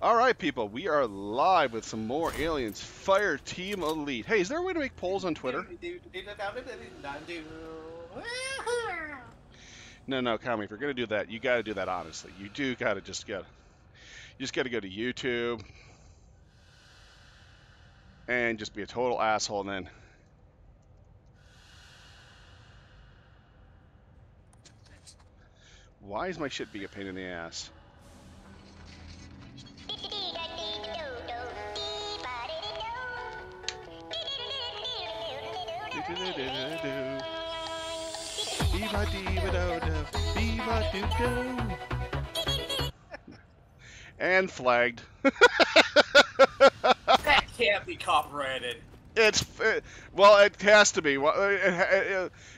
All right, people, we are live with some more aliens. FireTeam Elite. Hey, is there a way to make polls on Twitter? No, Kami, if you're gonna do that, you gotta do that honestly. You do gotta you just gotta go to YouTube and just be a total asshole, and then. Why is my shit being a pain in the ass? And flagged. That can't be copyrighted. Well, it has to be.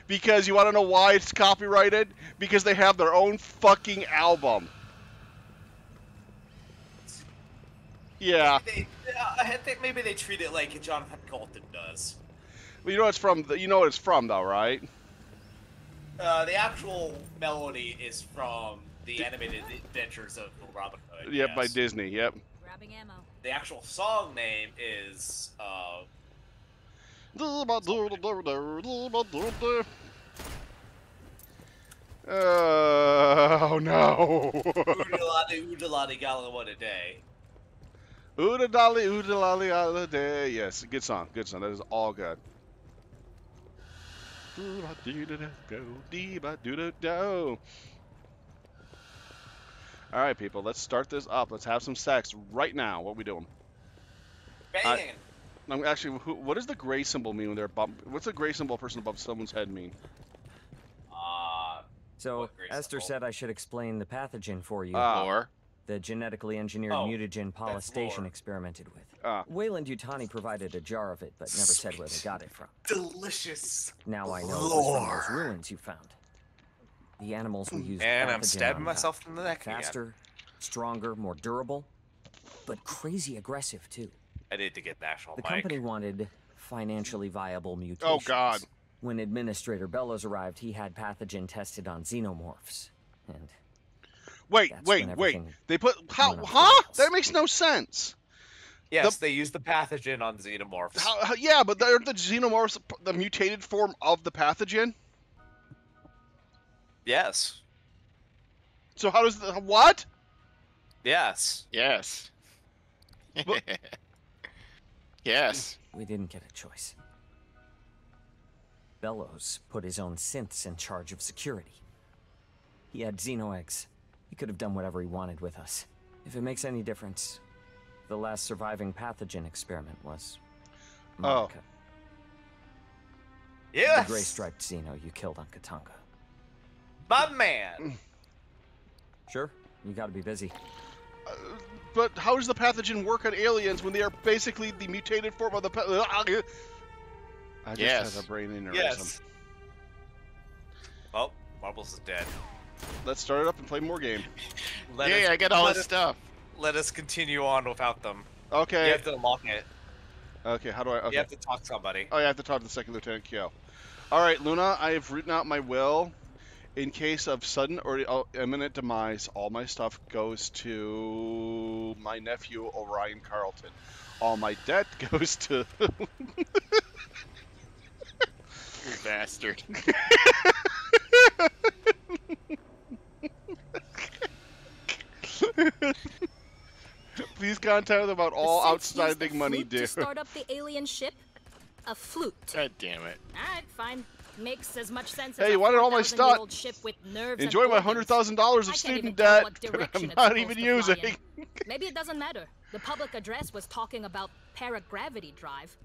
Because you want to know why it's copyrighted? Because they have their own fucking album. Yeah. I think maybe they treat it like Jonathan Colton does. Well, you know what it's from. You know what it's from, though, right? The actual melody is from the animated adventures of Robin Hood. Yep, yes. by Disney. Yep. Grabbing ammo. The actual song name is Oh no! Oodaladi Gala What a Day. Oodalali all day. Yes, good song. Good song. That is all good. All right, people. Let's start this up. Let's have some sex right now. What are we doing? Bang! I'm actually. What does the gray symbol mean when they're bump? What's the gray symbol person above someone's head mean? So Esther said I should explain the pathogen for you. Lore. The genetically engineered mutagen polystation experimented with. Wayland Yutani provided a jar of it, but never said where they got it from. Delicious. Now I know it was from those ruins you found. The animals we used. And I'm stabbing myself in the neck faster, again. Stronger, more durable, but crazy aggressive too. I need to get National The Mike. company wanted financially viable mutations. Oh God. When Administrator Bellows arrived, he had pathogen tested on xenomorphs, and wait. They put huh? That makes no sense. Yes, they use the pathogen on xenomorphs. Yeah, but they're the xenomorphs, the mutated form of the pathogen. Yes. So how does the what? Yes. Yes. Yes. We didn't get a choice. Bellows put his own synths in charge of security. He had xenoeggs. He could have done whatever he wanted with us. If it makes any difference, the last surviving pathogen experiment was Monica. Yes. The gray-striped xeno you killed on Katanga. My man. Sure, you gotta be busy. But how does the pathogen work on aliens when they are basically the mutated form of the pathogen? I just have a brain aneurysm. Yes. Well, Marbles is dead. Let's start it up and play more game. I get all this stuff. Let us continue on without them. Okay. You have to unlock it. Okay, how do I... Okay. You have to talk to somebody. Oh, yeah, I have to talk to the second Lieutenant Kyo. Alright, Luna, I have written out my will. In case of sudden or imminent demise, all my stuff goes to my nephew, Orion Carlton. All my debt goes to... You bastard. Please contact them about all outstanding money due. To start up the alien ship? A flute. God damn it. Alright, fine. Makes as much sense Hey, as you wanted all my stuff. ship with nerves Enjoy my and $100,000 of student debt, but I'm not even using. Maybe it doesn't matter. The public address was talking about paragravity drive.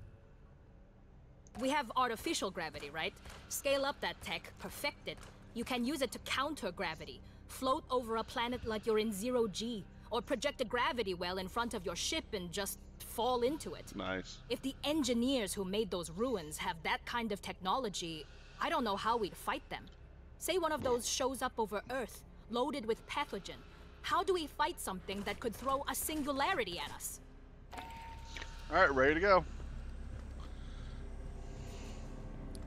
We have artificial gravity, right? Scale up that tech, perfect it. You can use it to counter gravity. Float over a planet like you're in 0G. Or project a gravity well in front of your ship and just fall into it. Nice. If the engineers who made those ruins have that kind of technology, I don't know how we'd fight them. Say one of those shows up over Earth, loaded with pathogen. How do we fight something that could throw a singularity at us? Alright, ready to go.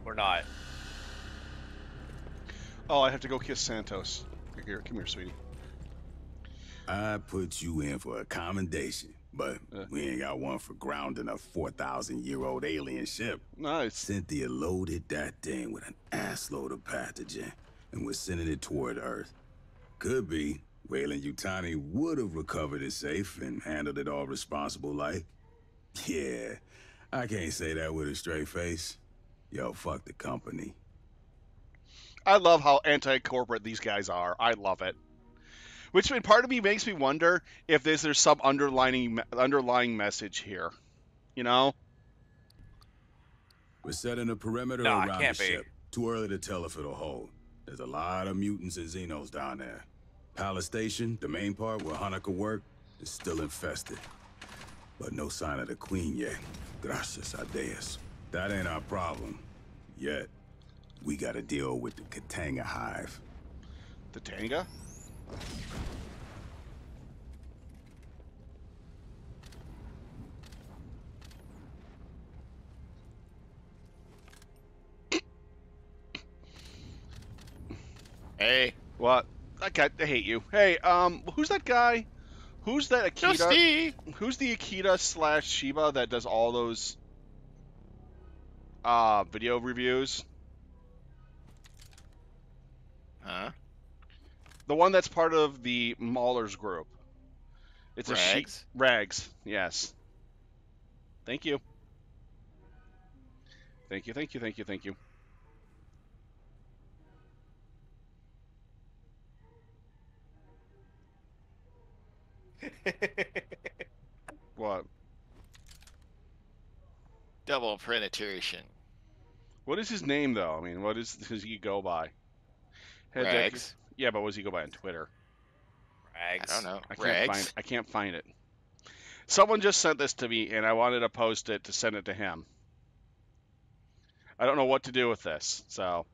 We're not. Oh, I have to go kiss Santos. Here, come here, sweetie. I put you in for a commendation, but we ain't got one for grounding a 4,000-year-old alien ship. Nice. Cynthia loaded that thing with an assload of pathogen, and we're sending it toward Earth. Could be Wayland Yutani would have recovered it safe and handled it all responsible like. Yeah, I can't say that with a straight face. Yo, fuck the company. I love how anti-corporate these guys are. I love it. Which part of me makes me wonder if there's some underlying message here. You know? We're setting a perimeter Nah, around can't the be. ship. Too early to tell if it'll hold. There's a lot of mutants and Xenos down there. Palace Station, the main part where Hanukkah worked, is still infested. But no sign of the Queen yet. Gracias a Deus. That ain't our problem. Yet. We gotta deal with the Katanga hive. The Tanga? Hey. What? I hate you. Hey, who's that guy? Who's that Akita? Dusty. Who's the Akita / Shiba that does all those video reviews? Huh? The one that's part of the Maulers group. It's Rags? Rags, yes. Thank you. Thank you, thank you, thank you, thank you. What? Double penetration. What is his name, though? I mean, what does he go by? Rags. Yeah, but what does he go by on Twitter? Rags. I don't know. I can't find it. Someone just sent this to me, and I wanted to post it to send it to him. I don't know what to do with this, so.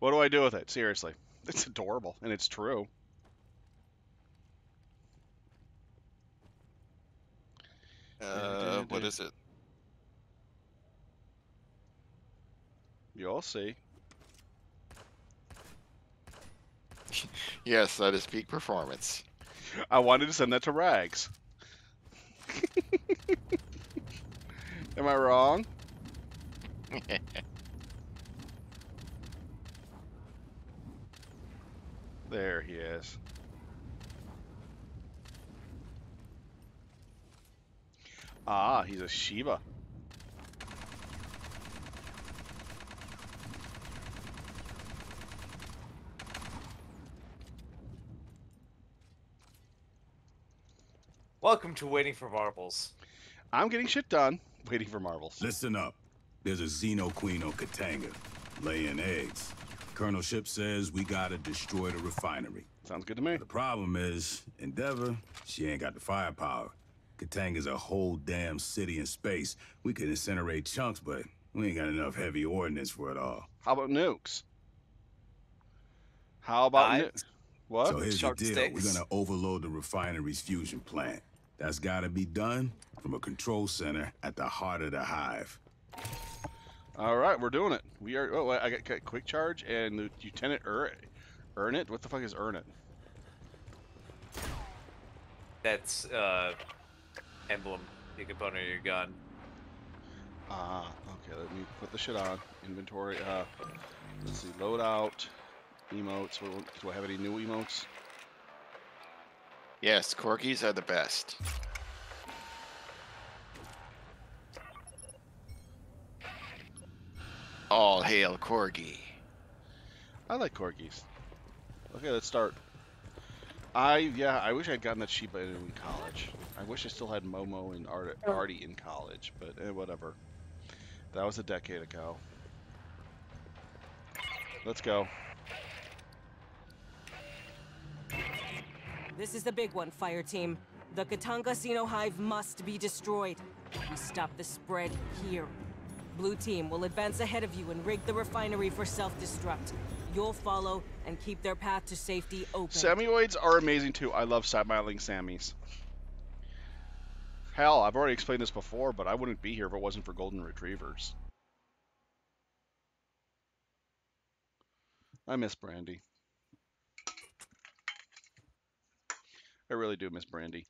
What do I do with it? Seriously. It's adorable, and it's true. What is it? You'll see. Yes, that is peak performance. I wanted to send that to Rags. Am I wrong? There he is. Ah, he's a Shiba. Welcome to Waiting for Marbles. I'm getting shit done, waiting for marbles. Listen up. There's a Xeno Queen on Katanga, laying eggs. Colonel Ship says we gotta destroy the refinery. Sounds good to me. The problem is, Endeavor, she ain't got the firepower. Katanga's a whole damn city in space. We could incinerate chunks, but we ain't got enough heavy ordnance for it all. How about nukes? How about nukes? What? So here's Shark the deal. sticks. We're gonna overload the refinery's fusion plant. That's gotta be done from a control center at the heart of the hive. All right, we're doing it. We are. Oh, I got quick charge and Lieutenant earn it. What the fuck is earn it? That's emblem, the component of your gun. Okay. Let me put the shit on inventory. Let's see. Loadout, emotes. Do I have any new emotes? Yes, corgis are the best. All hail corgi. I like corgis. Okay, let's start. I wish I'd gotten that Shiba in college. I wish I still had Momo and Artie in college, but whatever. That was a decade ago. Let's go. This is the big one, FireTeam. The Katanga Xeno Hive must be destroyed. We stop the spread here. Blue Team will advance ahead of you and rig the refinery for self-destruct. You'll follow and keep their path to safety open. Samioids are amazing too. I love smiling Sammies. Hell, I've already explained this before, but I wouldn't be here if it wasn't for golden retrievers. I miss Brandy. I really do miss Brandy.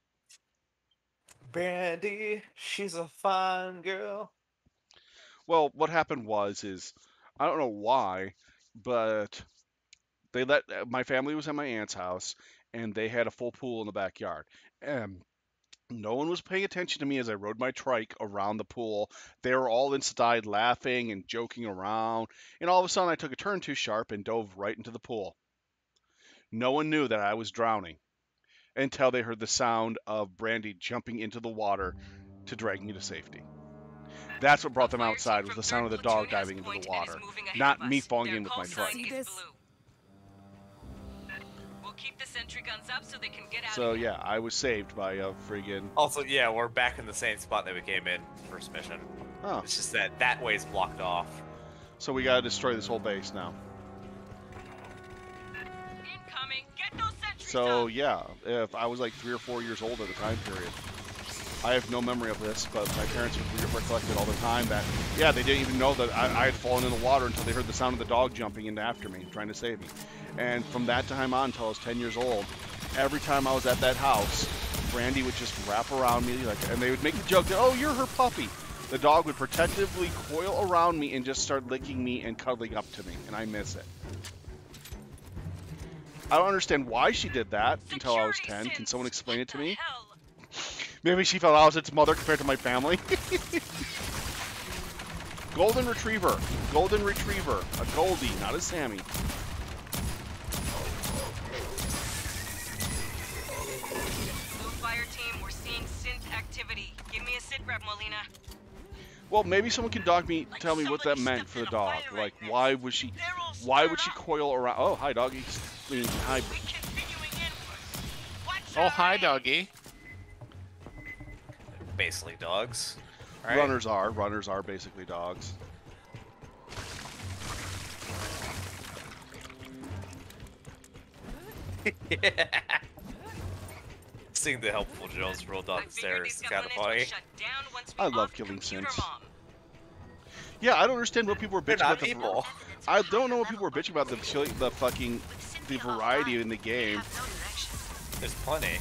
Brandy, she's a fine girl. Well, what happened is I don't know why, but they let my family was at my aunt's house, and they had a full pool in the backyard. And no one was paying attention to me as I rode my trike around the pool. They were all inside laughing and joking around, and all of a sudden I took a turn too sharp and dove right into the pool. No one knew that I was drowning until they heard the sound of Brandy jumping into the water to drag me to safety. That's what brought them outside, was the sound of the dog diving into the water, not me falling in with my trike. See this? We'll keep the sentry guns up so they can get out So of here. yeah, I was saved by a friggin'... Also, yeah, we're back in the same spot that we came in first mission. Oh, It's just that that way's blocked off. so we gotta destroy this whole base now. Incoming. Get those sentries So up. yeah, if I was like 3 or 4 years old at the time period. I have no memory of this, but my parents would recollect it all the time that, yeah, they didn't even know that I had fallen in the water until they heard the sound of the dog jumping in after me, trying to save me. And from that time on until I was 10 years old, every time I was at that house, Brandy would just wrap around me, and they would make the joke that, oh, you're her puppy. The dog would protectively coil around me and just start licking me and cuddling up to me, and I miss it. I don't understand why she did that until I was 10. Can someone explain it to me? Maybe she felt I was its mother compared to my family. Golden Retriever. Golden Retriever. A Goldie, not a Sammy. Blue Fire Team, we're seeing synth activity. Give me a sit rep, Molina. Well, maybe someone can tell me what that meant for the dog. Like, why would she coil around? Oh, hi, doggy. I mean, hi. Oh, hi, doggy. Basically dogs. Right? Runners are basically dogs. Yeah. Seeing the helpful Jones roll down the stairs is kind of funny. I love killing synths. Yeah, I don't understand what people were They're bitching not about. people. I don't know what people were bitching about the variety in the game. There's plenty.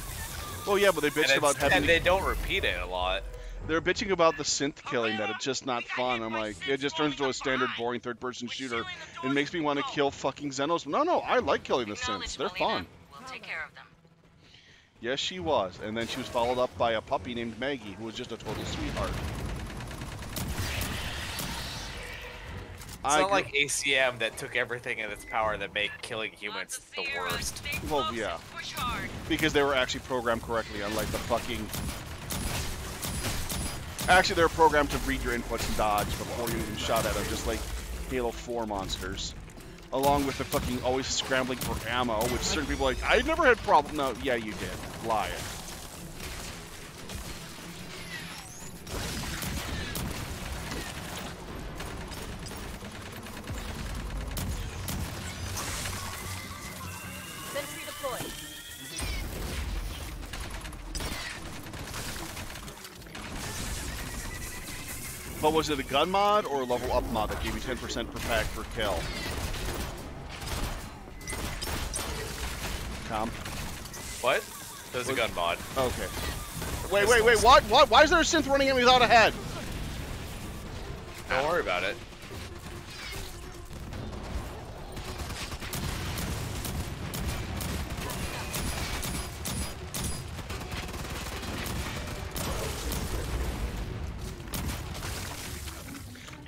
Well, yeah, but they bitched about having. And they don't repeat it a lot. They're bitching about the synth killing, that it's just not fun. I'm like, it just turns into a standard boring third-person shooter. It makes me want to kill fucking Xenos. No, I like killing the synths. They're fun. We'll take care of them. Yes, she was. And then she was followed up by a puppy named Maggie, who was just a total sweetheart. It's not like ACM that took everything in its power that made killing humans the worst. Well, yeah. Because they were actually programmed correctly, unlike the fucking... Actually, they were programmed to read your inputs and dodge before you even shot at them, just like Halo 4 monsters. Along with the fucking always scrambling for ammo, which certain people are like, I never had problem. No, yeah, you did. Lie it. Sentry deployed. But was it a gun mod or a level up mod that gave you 10% per pack per kill? Tom? What? There's a gun mod. Okay. Wait, what? Why is there a synth running at me without a head? Don't worry about it.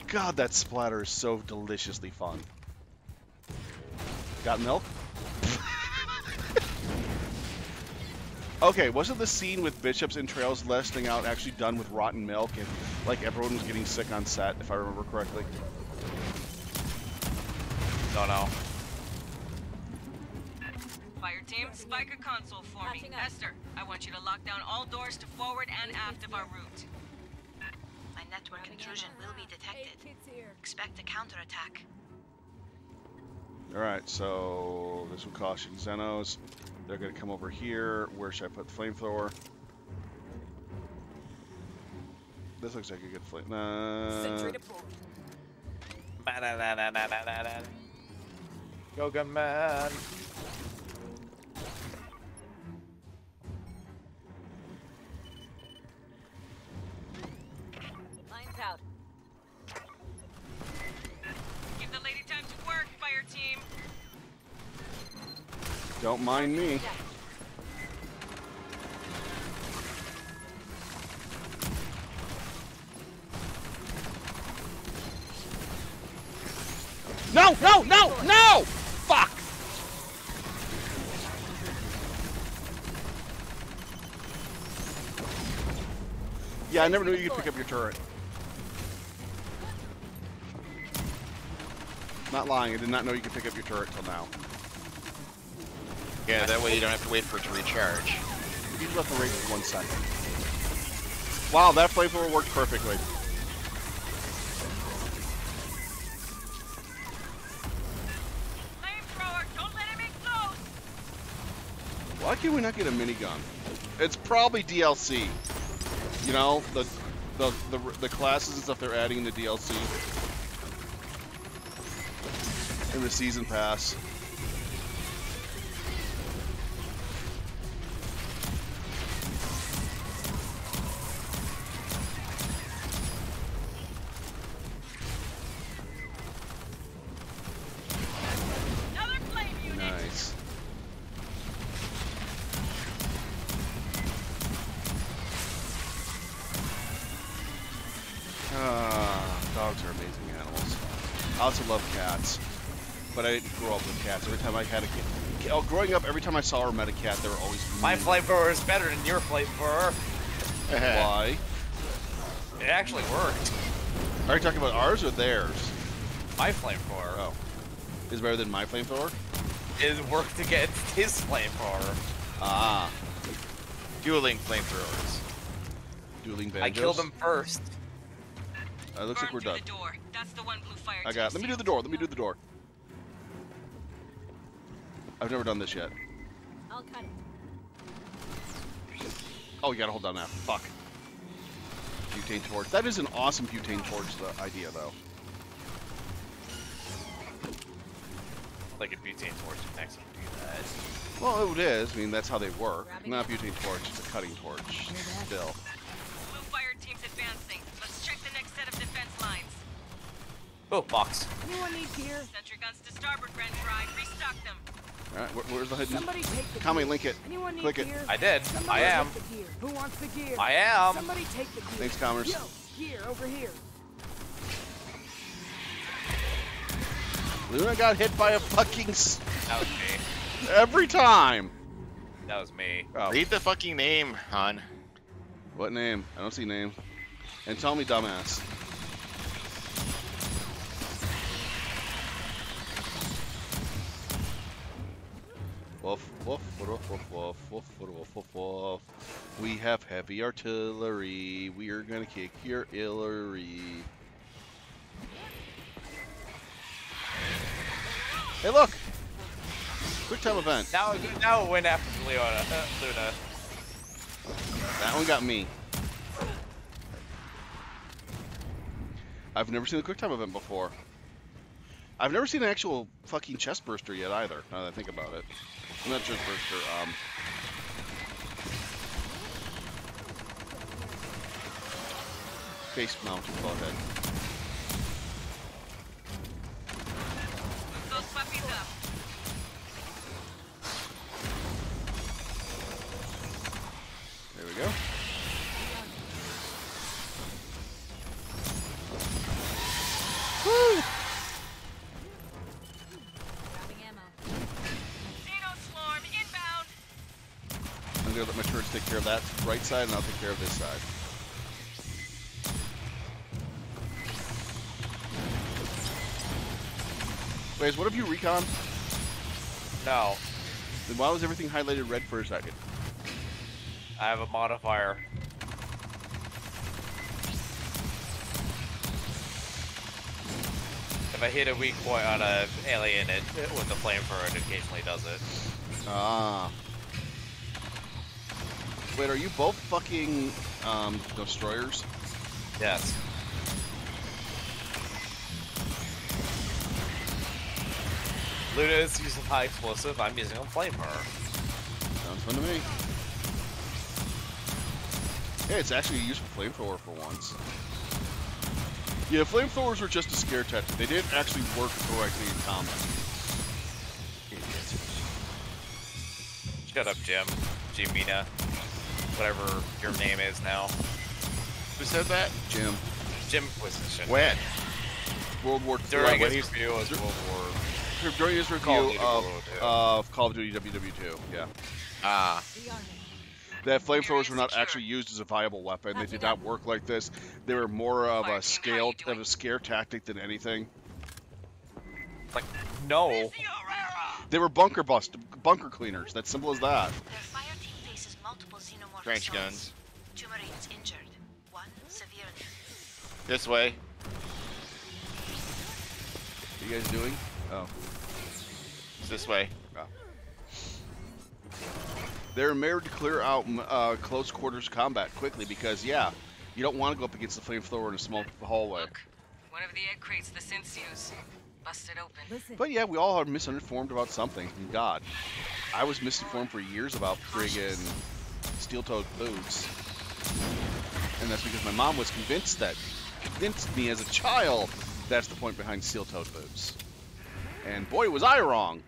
God, that splatter is so deliciously fun. Got milk? Okay, wasn't the scene with Bishop's entrails lasting out actually done with rotten milk and like everyone was getting sick on set, if I remember correctly? Don't know. Fire Team, spike a console for me. Esther, I want you to lock down all doors to forward and aft of our route. My network intrusion will be detected. Expect a counterattack. Alright, so this will cost you Xenos. They're going to come over here. Where should I put the flamethrower? This looks like a good flame. Sentry deployed. Go gun man. Lines out. Give the lady time to work, fire team. Don't mind me. No! No! No! No! Fuck! Yeah, I never knew you could pick up your turret. Not lying, I did not know you could pick up your turret till now. Yeah, that way you don't have to wait for it to recharge. You left the race for 1 second. Wow, that flamethrower worked perfectly. Flamethrower, don't let him explode. Why can we not get a minigun? It's probably DLC. You know, the classes and stuff they're adding in the DLC. In the season pass. Another flame unit. Nice. Dogs are amazing animals. I also love cats, but I didn't grow up with cats. Every time I had a cat, growing up, every time I saw or met a cat, they were always My mean. flamethrower is better than your flamethrower. Why? It actually worked. Are you talking about ours or theirs? My flamethrower. Oh, is better than my flamethrower? It worked against his flamethrower. Ah, Dueling flamethrowers. dueling banjos. I killed him first. Looks like we're done. The door. That's the one blue fire I got it. Let me do the door. Let me do the door. I've never done this yet. I'll cut it. Oh, you gotta hold down that. Fuck. Butane torch. That is an awesome butane torch idea, though. Like a butane torch next to do that. Well, it is. I mean, that's how they work. Not butane torch, it's a cutting torch. Still. Blue fire team's advancing. Let's check the next set of defense lines. Oh, box. Anyone need gear? Sentry guns to starboard, Ren Drive. Restock them. Alright, where's the hidden? Somebody take the Kami, gear. link it. Anyone need Click it. gear? I did. Somebody I am. take the gear. Who wants the gear? I am. Somebody take the gear. Thanks, Commerce. Yo, gear over here. Luna got hit by a fucking That was me. every time. That was me. Oh. Read the fucking name, hon. What name? I don't see name. And tell me, dumbass. Woof, woof, woof, woof, woof, woof, woof, woof, woof. We have heavy artillery. We are gonna kick your Hillary. Hey, look! Quick time event. Now it went after Luna. That one got me. I've never seen the quick time event before. I've never seen an actual fucking chest burster yet either, now that I think about it. Not chest burster, face mounted butthead. Move those puppies up. There we go. Woo! Grabbing ammo. Xeno swarm inbound. I'm gonna let my turrets take care of that right side, and I'll take care of this side. Wait, what have you recon? No. Then why was everything highlighted red for a second? I have a modifier. If I hit a weak point on an alien, it with the flamethrower, it occasionally does it. Ah. Wait, are you both fucking destroyers? Yes. Luna is using high explosive. I'm using a flamethrower. Sounds fun to me. Hey, it's actually a useful flamethrower for once. Yeah, flamethrowers were just a scare tactic. They didn't actually work correctly in combat. Shut up, Jim. Jimina. Whatever your name is now. Who said that? Jim. Jim Inquisition. When? World War II. During his review of World War. During his review of Call of Duty WW2, yeah. Ah. That flamethrowers were not actually used as a viable weapon. They did not work like this. They were more of a scare tactic than anything. Like, no. The They were bunker cleaners. That's simple as that. Their fire team faces multiple xenomorph Trench assaults. guns. 2 Marines injured. 1 severely. This way. What are you guys doing? Oh. It's this way. They're made to clear out close quarters combat quickly because, yeah, you don't want to go up against the flamethrower in a small hallway. Look, one of the egg crates the synths use. Busted open. But yeah, we all are misinformed about something. God, I was misinformed for years about friggin' steel-toed boots. And that's because my mom was convinced me as a child that's the point behind steel-toed boots. And boy, was I wrong.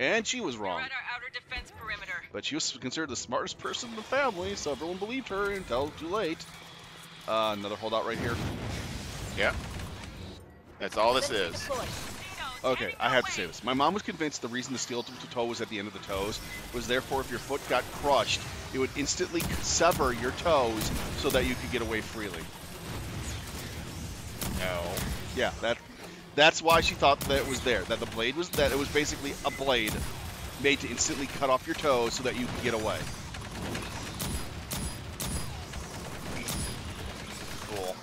And she was wrong. We're at our outer defense perimeter. But she was considered the smartest person in the family, so everyone believed her until too late. Another holdout right here. Yeah. That's all this is. Okay, I have to say this. My mom was convinced the reason the steel toe was at the end of the toes was therefore if your foot got crushed, it would instantly sever your toes so that you could get away freely. No. Yeah, that's why she thought that it was there. That the blade was that it was basically a blade made to instantly cut off your toes so that you could get away. Cool.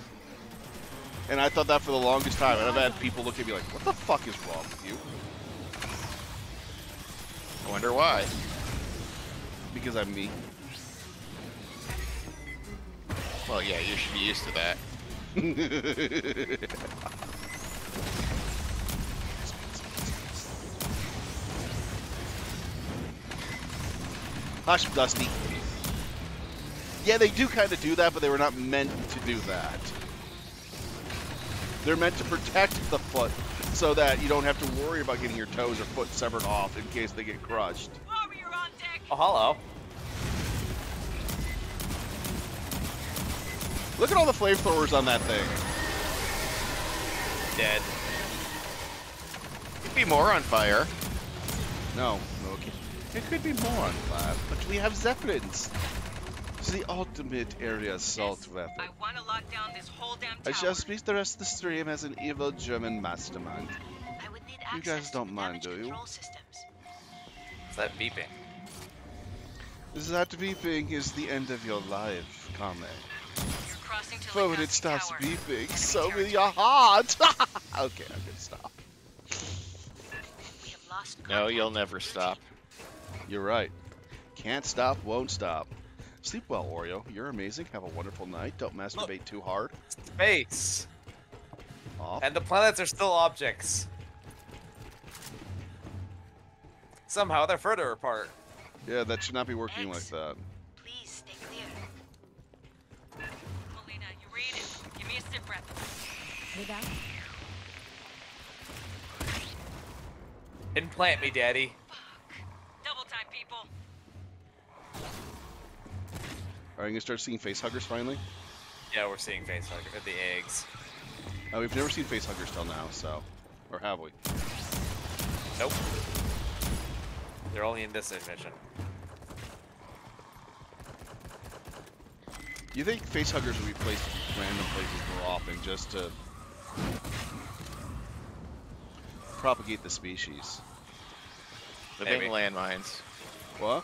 And I thought that for the longest time. And I've had people look at me like, what the fuck is wrong with you? I wonder why. Because I'm me. Well, yeah, you should be used to that. Hush, Dusty. Yeah, they do kind of do that, but they were not meant to do that. They're meant to protect the foot so that you don't have to worry about getting your toes or foot severed off in case they get crushed. Oh, hello. Look at all the flamethrowers on that thing. Dead. Could be more on fire. No, okay. It could be more on fire, but we have Zeppelins. It's the ultimate area assault weapon. I want to lock down this whole damn tower. I shall speak the rest of the stream as an evil German mastermind. I would need You access guys don't to mind, damage do you? control systems. What's that beeping? That beeping is the end of your life, Kame. You're crossing to But when Lake it stops Tower. beeping, Enemy so will territory. your heart. Okay, I'm gonna stop. We have lost No, contact you'll with never blue stop. You're right. Can't stop, won't stop. Sleep well, Oreo. You're amazing. Have a wonderful night. Don't masturbate too hard. Space. Off. And the planets are still objects. Somehow they're further apart. Yeah, that should not be working like X. that. Please stay clear. Melina, you read it. Give me a sit rep. Implant me, Daddy. Double time, people. Are you gonna start seeing face huggers finally? Yeah, we're seeing face hugger the eggs. We've never seen face huggers till now, so, or have we? Nope. They're only in this mission. You think face huggers would be placed in random places more often just to propagate the species? Living Maybe. landmines. What?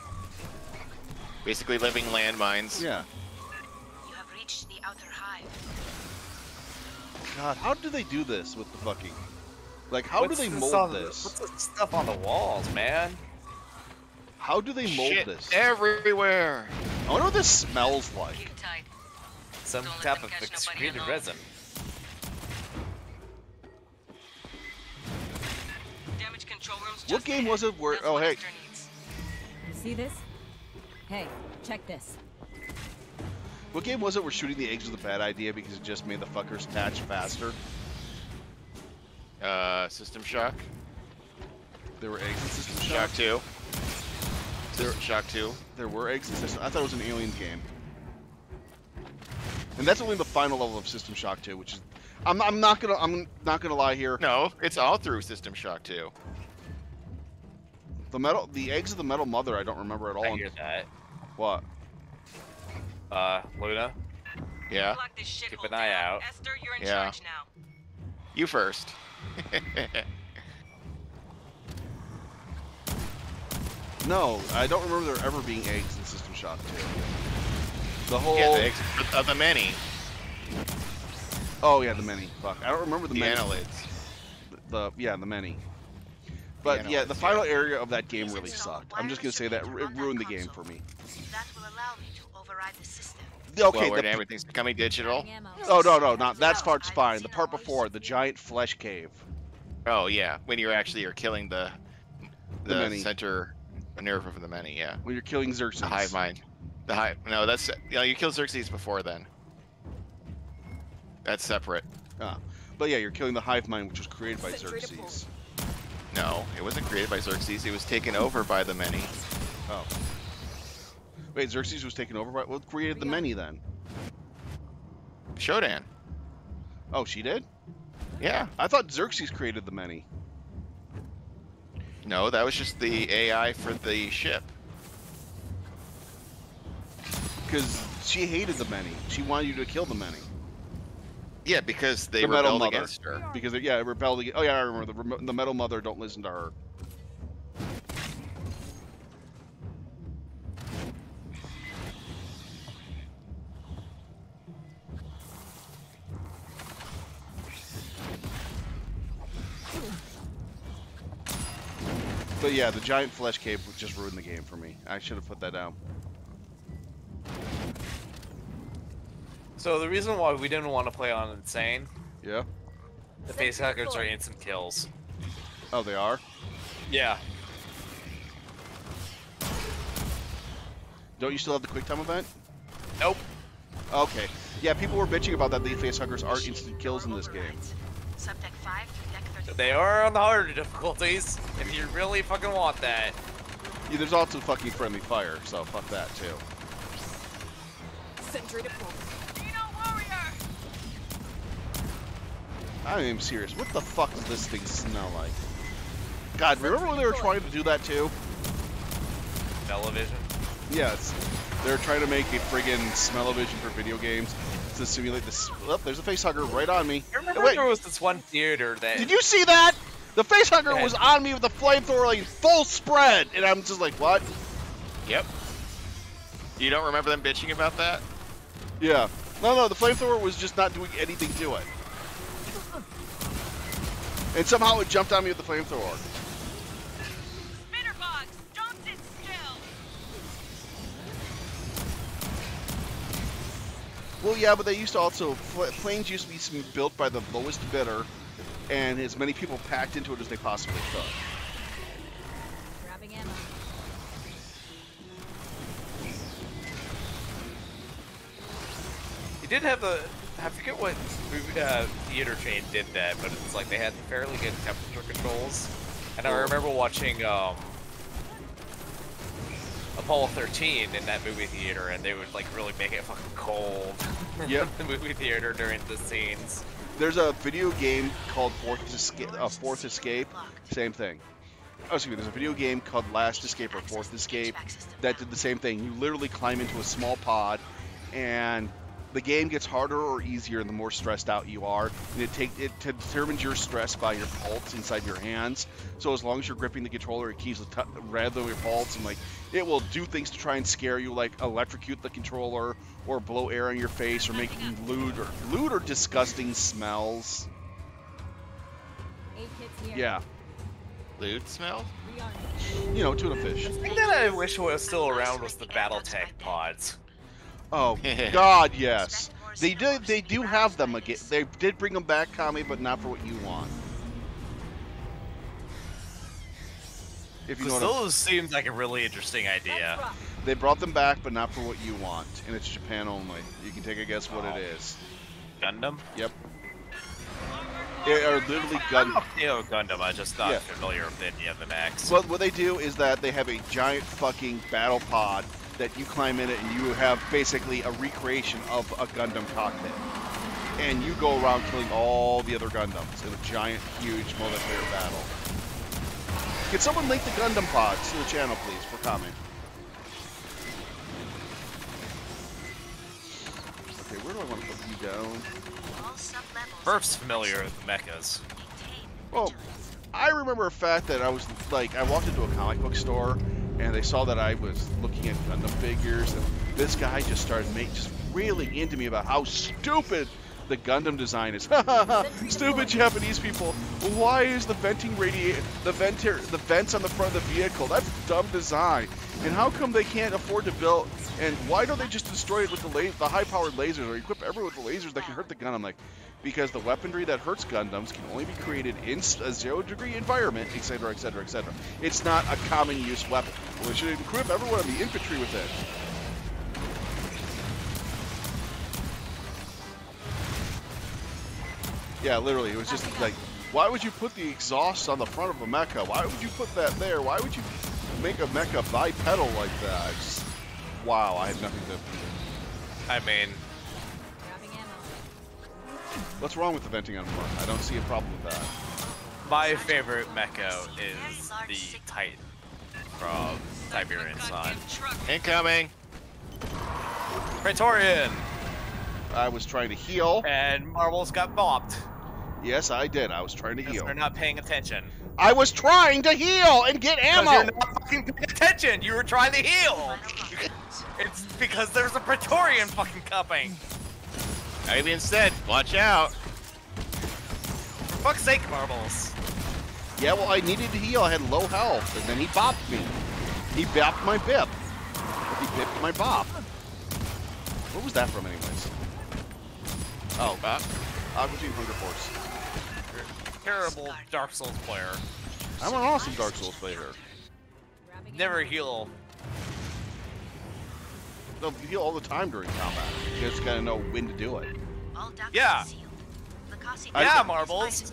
Basically living landmines. Yeah. You have reached the outer hive. God, how do they do this with the fucking... Like, how What's do they this mold on- this? What's the stuff on the walls, man? How do they mold Shit this? everywhere. I wonder what this smells like. Keep tight. Some Don't let type them of catch nobody excreted alone. resin. Damage control room room's What just game ahead. was it where? That's Oh, what hey. Hector needs. You see this? Hey, check this. What game was it where shooting the eggs was a bad idea because it just made the fuckers hatch faster? System Shock. There were eggs in System Shock. Shock 2. System Shock 2. There were eggs in System. I thought it was an Aliens game. And that's only the final level of System Shock 2, which is. I'm not gonna lie here. No, it's all through System Shock 2. The eggs of the Metal Mother, I don't remember at all. I hear that. What? Luna, Yeah. Lock this shithole keep an eye down. out. Esther, you're in Yeah. charge now. You first. No, I don't remember there ever being eggs in System Shock 2. The whole. Yeah, the eggs of the many. Oh yeah, the many. Fuck, I don't remember the The many. annelids. The many. But yeah, the annelids, final area of that game Please really install a sucked. I'm just gonna wireless say that repeater it on that ruined the game console. for me. That will allow me to override the system. Okay, Well, where the, everything's becoming digital. oh no, not that part's fine. The part before, the giant flesh cave. Oh yeah, when you actually are killing the many. center nerve of the many. Yeah. When you're killing Xerxes. The hive mind. The hive. No, that's you kill Xerxes before then. That's separate. But yeah, you're killing the hive mind, which was created by Xerxes. No, it wasn't created by Xerxes. It was taken over by the many. Oh. Wait, Xerxes was taken over by what created the many then? Shodan. Oh, she did? Yeah. I thought Xerxes created the many. No, that was just the AI for the ship. Because she hated the many. She wanted you to kill the many. Yeah, because they The Metal rebelled Mother. against her. Because it rebelled against. Oh yeah, I remember the Metal Mother. Don't listen to her. But yeah, the giant flesh cave just ruined the game for me. I should have put that down. So the reason why we didn't want to play on Insane, Yeah. the face hackers are instant kills. Oh, they are. Yeah. Don't you still have the quick time event? Nope. Okay. Yeah, people were bitching about that. The facehuggers are instant kills in this game. Subdeck 5 to deck 35. They are on the harder difficulties, if you really fucking want that. Yeah, there's also fucking friendly fire, so fuck that too. Sentry deployed. I'm even serious. What the fuck does this thing smell like? God, remember when they were trying to do that too? Television. Yes. They were trying to make a friggin' smell-o-vision for video games to simulate this. Oh, there's a facehugger right on me. I remember Wait, there was this one theater that... did you see that? The facehugger ahead. was on me with the flamethrower like full spread, and I'm just like, what? Yep. You don't remember them bitching about that? Yeah. No, the flamethrower was just not doing anything to it. And somehow it jumped on me with the flamethrower. Spinnerbox, don't sit still. Well, yeah, but they used to also planes used to be built by the lowest bidder, and as many people packed into it as they possibly could. Grabbing ammo. You did have the... I forget what theater chain did that, but it's like they had fairly good temperature controls. And I remember watching Apollo 13 in that movie theater, and they would like really make it fucking cold. Yep. The movie theater during the scenes. There's a video game called Fourth Escape. Same thing. Oh, excuse me. There's a video game called Last Escape or Fourth Escape that did the same thing. You literally climb into a small pod, and the game gets harder or easier the more stressed out you are. And it determines your stress by your pulse inside your hands. So as long as you're gripping the controller, it keeps rather than your pulse, and like it will do things to try and scare you, like electrocute the controller or blow air in your face or make lewd or disgusting smells. 8 hits here. Yeah, Lewd smell? you know, tuna fish. The thing that I wish was still around was the BattleTech pods. Oh God, yes. They do have them again. They did bring them back, Kami, but not for what you want. If you know Because what those seemed like a really interesting idea. they brought them back, but not for what you want, and it's Japan only. You can take a guess what it is. Gundam? Yep. They are literally Gundam. Gundam, I'm just not familiar with any of the mechs. Well, what they do is that they have a giant fucking battle pod that you climb in it, and you have basically a recreation of a Gundam cockpit. And you go around killing all the other Gundams in a giant, huge multiplayer battle. Can someone link the Gundam pods to the channel, please, for comment? Okay, where do I want to put you down? Murph's familiar with the mechas. Well, I remember a fact that I was like, I walked into a comic book store and they saw that I was looking at Gundam figures, and this guy just started just reeling into me about how stupid the Gundam design is. Stupid Japanese people. Why is the venting the vents on the front of the vehicle? That's dumb design. And how come they can't afford to build? And why don't they just destroy it with the high-powered lasers, or equip everyone with the lasers that can hurt the Gundam? Like, because the weaponry that hurts Gundams can only be created in a 0-degree environment, etc., etc., etc. It's not a common-use weapon. Well, they should equip everyone in the infantry with it. Yeah, literally, it was just like, why would you put the exhaust on the front of a mecha? Why would you put that there? Why would you make a mecha bipedal like that? Just, wow, I had nothing to... I mean... What's wrong with the venting on the front? I don't see a problem with that. My favorite mecha is the Titan from Tiberian Sun. Incoming! Praetorian! I was trying to heal. And Marbles got bopped. Yes, I did. I was trying to heal. They're not paying attention. I was trying to heal and get ammo! You're not fucking paying attention! You were trying to heal! It's because there's a Praetorian fucking coming! Maybe instead, watch out! For fuck's sake, Marbles. Yeah, well, I needed to heal. I had low health, and then he bopped me. He bopped my bip. He bipped my bop. What was that from, anyways? Oh, Aqua Team Hunger Force. Terrible Dark Souls player. I'm an awesome Dark Souls player. Never heal. No, you heal all the time during combat. You just gotta know when to do it. Yeah. Yeah, Marbles.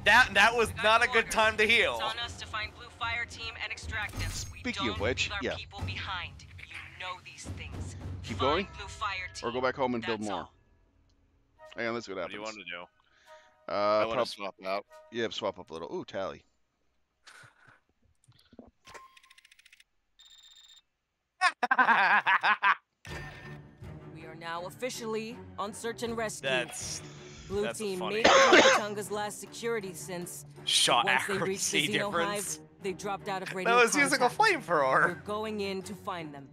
That was not a good time to heal. It's on us to find Blue FireTeam and extract them. Speaking of which, yeah. People behind. You know these things. Keep going? Blue FireTeam. Or go back home and build more? Hang on, let's see what happens. What do you want to do? I want to swap out. Yeah, swap up a little. Ooh, tally. We are now officially on search and rescue. Blue That's team funny. made Tonga's last security since Shot once they reached the accuracy Xeno difference. Hive, they dropped out of radio That was using a contact. flamethrower. We're going in to find them.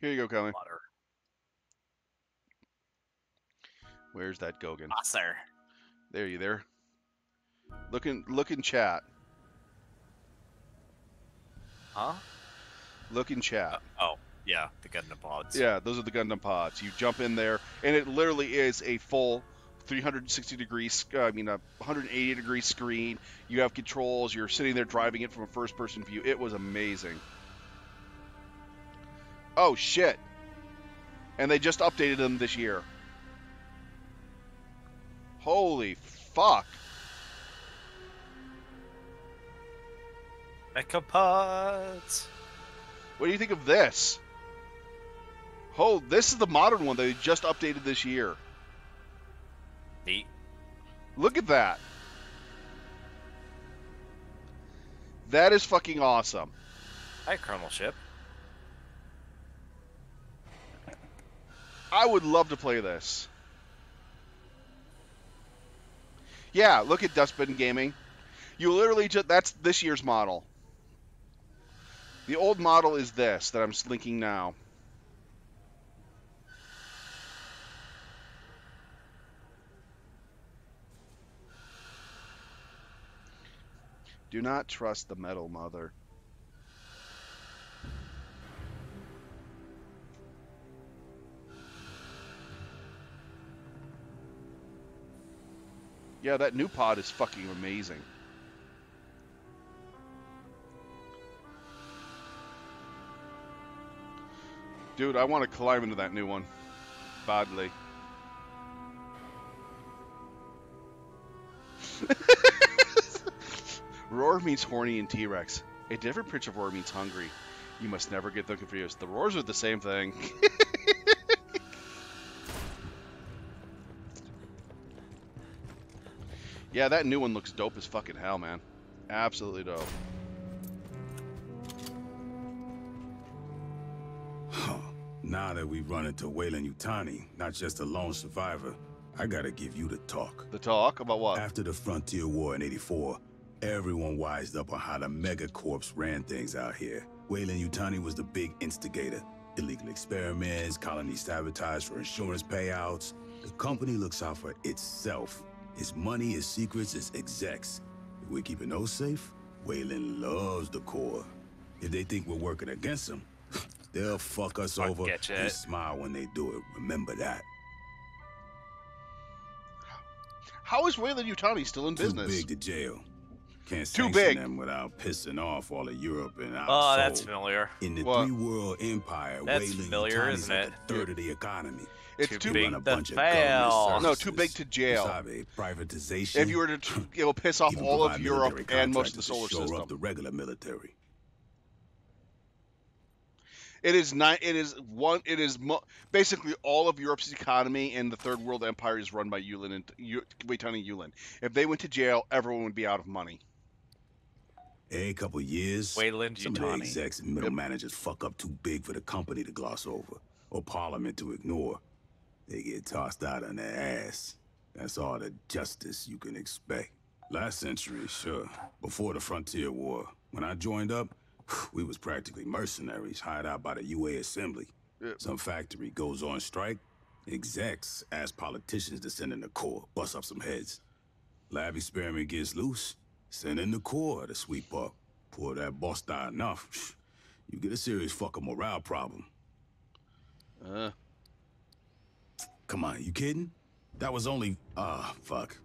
Here you go, Kelly. Water. Where's that Gogan? Sir. There, you there? Look in chat. Huh? Look in chat. Oh, yeah, the Gundam pods. Yeah, those are the Gundam pods. You jump in there, and it literally is a full 360 degrees, 180 degree screen. You have controls. You're sitting there driving it from a first person view. It was amazing. Oh, shit. And they just updated them this year. Holy fuck. Mecha pods. What do you think of this? Oh, this is the modern one that they just updated this year. Neat. Look at that. That is fucking awesome. Hi, Colonel Ship. I would love to play this. Yeah, look at Dustbin Gaming. You literally just, that's this year's model. The old model is this that I'm linking now. Do not trust the Metal Mother. Yeah, that new pod is fucking amazing. Dude, I want to climb into that new one. Badly. Roar means horny in T-Rex. A different pitch of roar means hungry. You must never get them confused. The roars are the same thing. Yeah, that new one looks dope as fucking hell, man. Absolutely dope. Now that we've run into Weyland-Yutani, not just a lone survivor, I gotta give you the talk. The talk? About what? After the Frontier War in '84, everyone wised up on how the megacorps ran things out here. Weyland-Yutani was the big instigator. Illegal experiments, colony sabotage for insurance payouts. The company looks out for itself. Its money, its secrets, its execs. If we're keeping those safe, Weyland loves the Corps. If they think we're working against them, they'll fuck us over and smile when they do it. Remember that. How is Weyland-Yutani still in business? Too big to jail. Can't Too sanction big them without pissing off all of Europe and our Oh, soul. that's familiar. In the What? three-world empire, That's familiar, Weyland-Yutani's isn't like it? a third of the economy. It's too big run a to bunch of fail. government No, too big services. to jail. Wasabi, privatization. If you were to piss off even all of provide Europe military and most of the contractors solar to shore system. up the regular military. It is not. It is one. It is basically all of Europe's economy, and the third world empire is run by Weyland-Yutani Yulin. If they went to jail, everyone would be out of money. Every couple years, some of the Weyland-Yutani. execs and middle managers fuck up too big for the company to gloss over, or Parliament to ignore. They get tossed out on their ass. That's all the justice you can expect. Last century, sure. Before the Frontier War, when I joined up, we was practically mercenaries hired out by the UA Assembly. Some factory goes on strike, execs ask politicians to send in the Corps, bust up some heads. Lab experiment gets loose, send in the Corps to sweep up. Pour that boss die enough, you get a serious fucking morale problem. Come on, you kidding? That was only... fuck.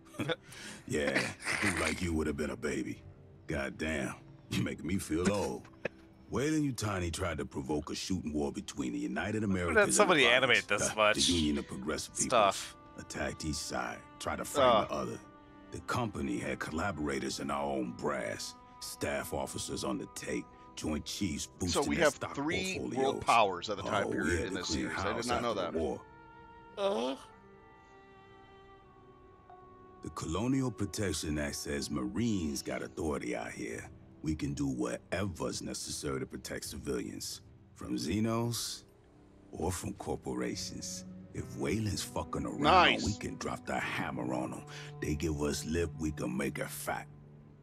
Yeah, who like you would have been a baby. Goddamn, you're making me feel old. Weyland-Yutani tried to provoke a shooting war between the United Americans Did somebody and the animate Brothers, this much the Union of Progressive Peoples. stuff? Attacked each side, tried to frame the other. The company had collaborators in our own brass, staff officers on the take, Joint Chiefs boosting So we their have stock 3 portfolios. world powers at the time We period had in to this clean series. I did house not know after that. the war. The Colonial Protection Act says Marines got authority out here. We can do whatever's necessary to protect civilians, from Xenos or from corporations. If Weyland's fucking around, Nice. we can drop the hammer on them. They give us lip, we can make it fat.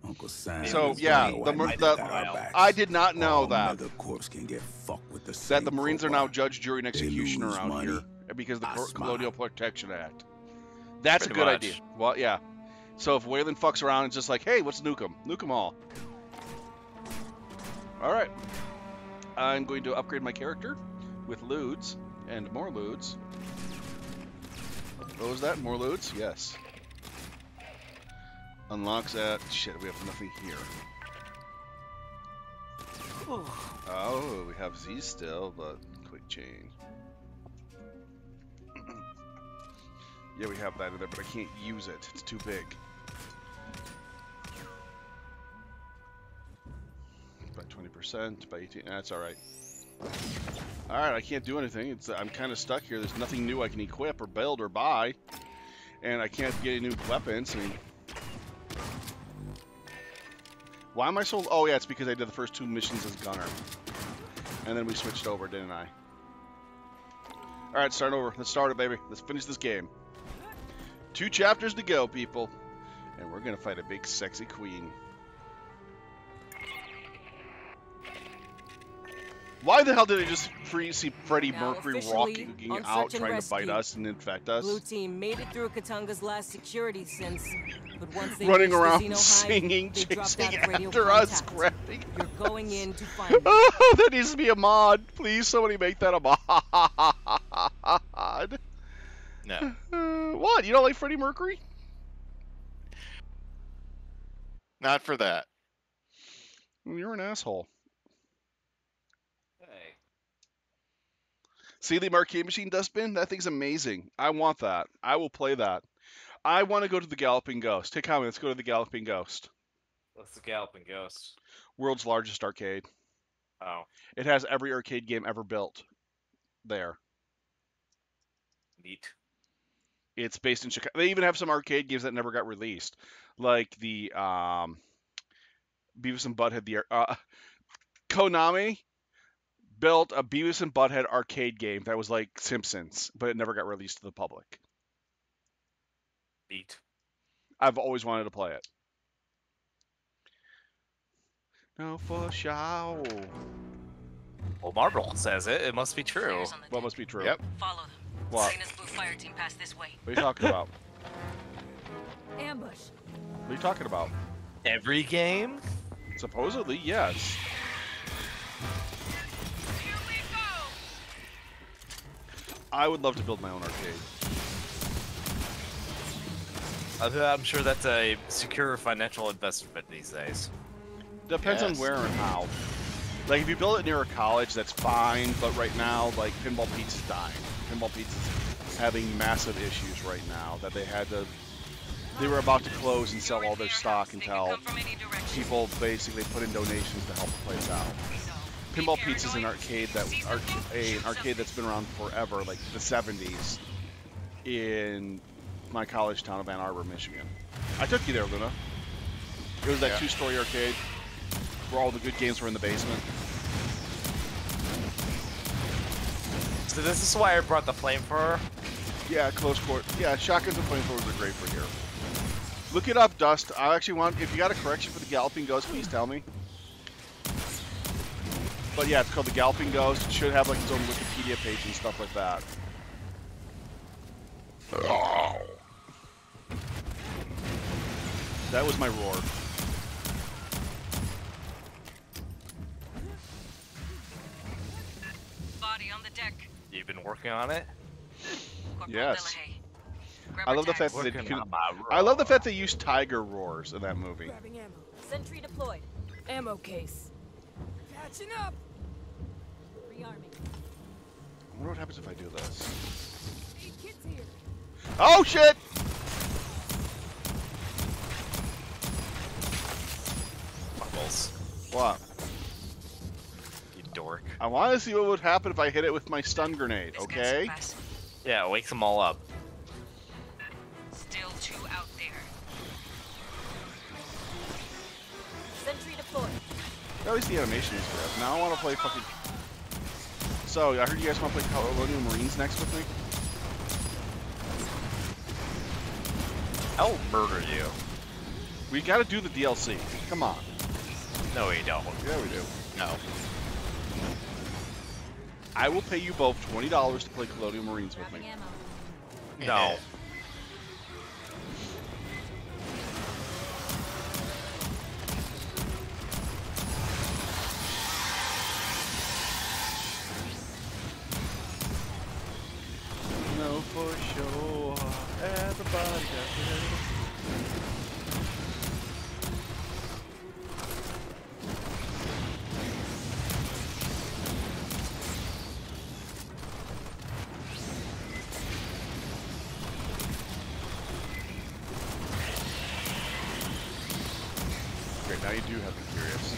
Uncle Sam. So, is yeah, right, the we Mar- got the- our backs. I did not know All that. megacorps can get fucked with the That same the Marines are now crowbar. judge, jury, and execution lose around money. here because of the I smile. Colonial Protection Act. That's Pretty a good much. idea. Well, yeah. So if Weyland fucks around, it's just like, hey, let's nuke them. Nuke them all. All right. I'm going to upgrade my character with loods and more loods. What was that? More loods? Yes. Unlocks that. Shit, we have nothing here. Oh, we have Z still, but quick change. Yeah, we have that in there, but I can't use it. It's too big. By 20%, by 18. That's all right. All right, I can't do anything. I'm kind of stuck here. There's nothing new I can equip or build or buy, and I can't get any new weapons. I mean, why am I so? Oh yeah, it's because I did the first 2 missions as gunner, and then we switched over, didn't I? All right, start over. Let's start it, baby. Let's finish this game. 2 chapters to go, people, and we're gonna fight a big, sexy queen. Why the hell did I just see Freddie Now, officially Mercury walking on out search and trying to bite rescue. us and infect us? Blue team made it through Katanga's last security since, but once they Running reached around, the Xeno singing, hive, they dropped chasing out of radio after us, contact. grabbing. You're going in to find them. Oh, that needs to be a mod. Please, somebody make that a mod. No. What? You don't like Freddie Mercury? Not for that. You're an asshole. Hey. See the arcade machine dustbin? That thing's amazing. I want that. I will play that. I want to go to the Galloping Ghost. Hey, Tommy, let's go to the Galloping Ghost. What's the Galloping Ghost? World's largest arcade. Oh. It has every arcade game ever built there. Neat. It's based in Chicago. They even have some arcade games that never got released, like the Beavis and Butthead. Konami built a Beavis and Butthead arcade game that was like Simpsons, but it never got released to the public. Neat. I've always wanted to play it. No, for sure. Well, Marble says it. It must be true. Flares on the What deck. must be true? Yep. Follow them. What? Serena's blue fire team passed this way. What are you talking about? Ambush. What are you talking about? Every game? Supposedly, yes. Here we go! I would love to build my own arcade. I'm sure that's a secure financial investment these days. Depends on Yes. where and how. Like, if you build it near a college, that's fine, but right now, like, Pinball Pizza's dying. Pinball Pizza's having massive issues right now that they were about to close and sell all their stock until people basically put in donations to help the place out. Pinball Pizza's an arcade that's been around forever, like the 70s, in my college town of Ann Arbor, Michigan. I took you there, Luna. It was that Yeah. two-story arcade where all the good games were in the basement. So this is why I brought the flamethrower. Yeah, close court. Yeah, shotguns and flamethrowers are great for here. Look it up, Dust. I actually want, if you got a correction for the Galloping Ghost, please tell me. But yeah, it's called the Galloping Ghost. It should have like its own Wikipedia page and stuff like that. That was my roar. Body on the deck. You've been working on it? Corporal Yes. Delahaye. Grab I our love the tags. fact that they Working could, on my I love the roar. fact they used tiger roars in that movie. Grabbing ammo. Sentry deployed. Ammo case. Catching up. Rearming. I wonder what happens if I do this. Hey, kids here. Oh shit! Buckles. What? You dork. I want to see what would happen if I hit it with my stun grenade, This guy's okay? fast. Yeah, wake them all up. Still two out there. Sentry deployed. At least the animation is good. Now I want to play fucking... So, I heard you guys want to play Colonial Marines next with me? I'll murder you. We gotta do the DLC. Come on. No, you don't. Yeah, we do. No. I will pay you both $20 to play Colonial Marines with Grabbing me. ammo. No. No, for sure. Everybody got ready. Great, now you do have me curious.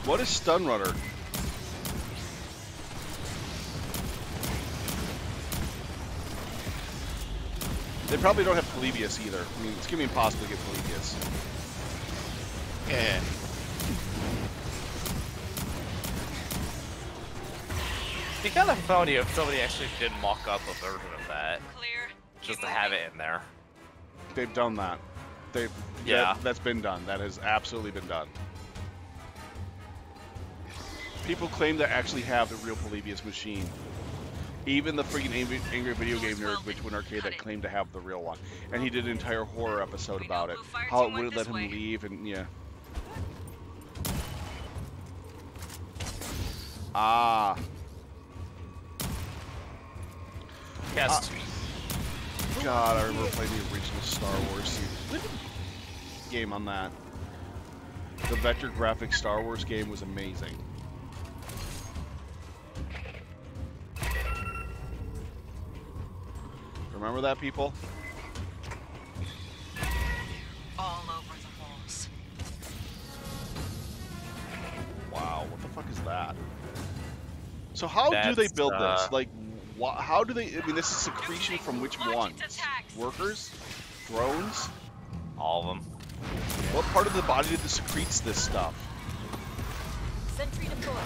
What is Stun Runner? They probably don't have Polybius either. I mean, it's gonna be impossible to get Polybius. Yeah. It'd be kind of funny if somebody actually did mock up a version of that, Clear. just Keep to have moving. it in there. They've done that. Yeah. That's been done. That has absolutely been done. People claim to actually have the real Polybius machine. Even the freaking Angry Video Game Nerd, which went arcade, that claimed to have the real one. And he did an entire horror episode about it. How it wouldn't let him leave, and yeah. Ah. Cast. God, I remember playing the original Star Wars game on that. The vector graphic Star Wars game was amazing. Remember that, people? All over the walls. Wow, what the fuck is that? So how do they build this? Like, how do they... I mean, this is secretion from which ones? Workers? Drones? All of them. What part of the body that secretes this stuff? Sentry deployed.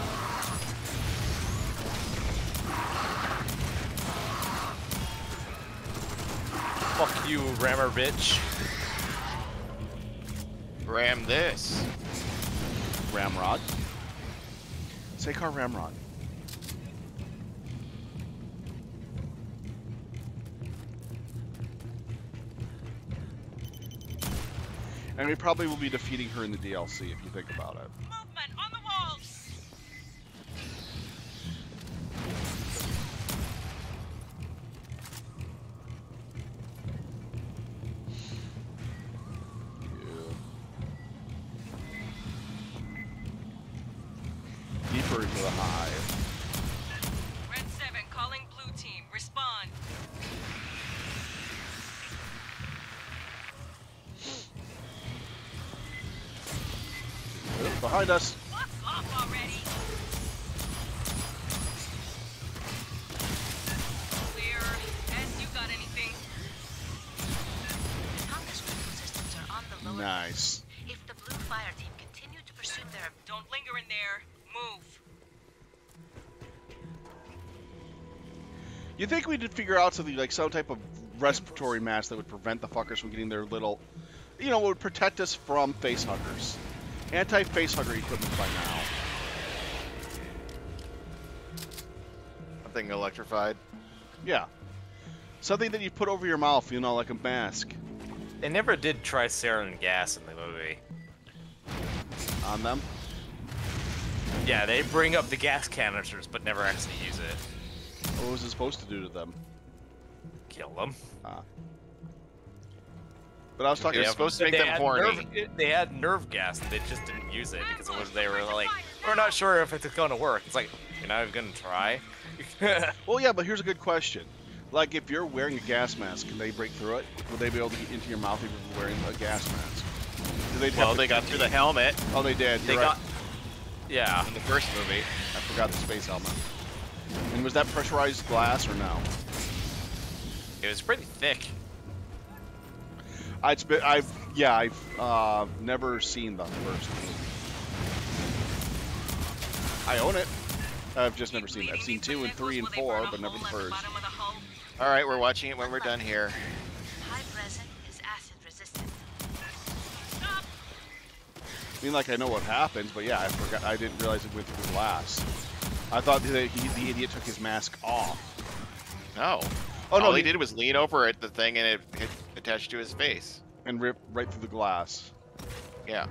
Fuck you, rammer bitch. Ram this. Ramrod? Sekar Ramrod. And we probably will be defeating her in the DLC if you think about it. Movement on the walls. Deeper into the hive. Red 7 calling blue team. Respond. Behind us. Fuck off already. Clear. As you got anything? The Tonga's critical systems are on the lower. Nice. If the blue fire team continue to pursue their... Don't linger in there. Move. You think we did figure out something like some type of respiratory mask that would prevent the fuckers from getting their little, you know, would protect us from facehuggers. Anti-facehugger equipment by now. Something electrified. Yeah. Something that you put over your mouth, you know, like a mask. They never did try sarin gas in the movie. On them? Yeah, they bring up the gas canisters, but never actually use it. What was it supposed to do to them? Kill them. But I was talking. It's supposed to make them horny. They had nerve gas, and they just didn't use it because it was, they were like, we're not sure if it's going to work. It's like, you're not even going to try? Well, yeah, but here's a good question. Like, if you're wearing a gas mask, can they break through it? Will they be able to get into your mouth if you're wearing a gas mask? Well, they got through the helmet. Oh, they did. They You're got... right. Yeah. In the first movie. I forgot the space helmet. And was that pressurized glass or no? It was pretty thick. I've never seen the first movie. I own it. I've just never seen it. I've seen 2 and 3 and 4, but never the first. All right, we're watching it when we're done here. Hive resin is acid resistant. I mean, like, I know what happens, but yeah, I forgot. I didn't realize it went through the glass. I thought the idiot took his mask off. No. Oh, no, All he did was lean over at the thing and it attached to his face. And rip right through the glass. Yeah.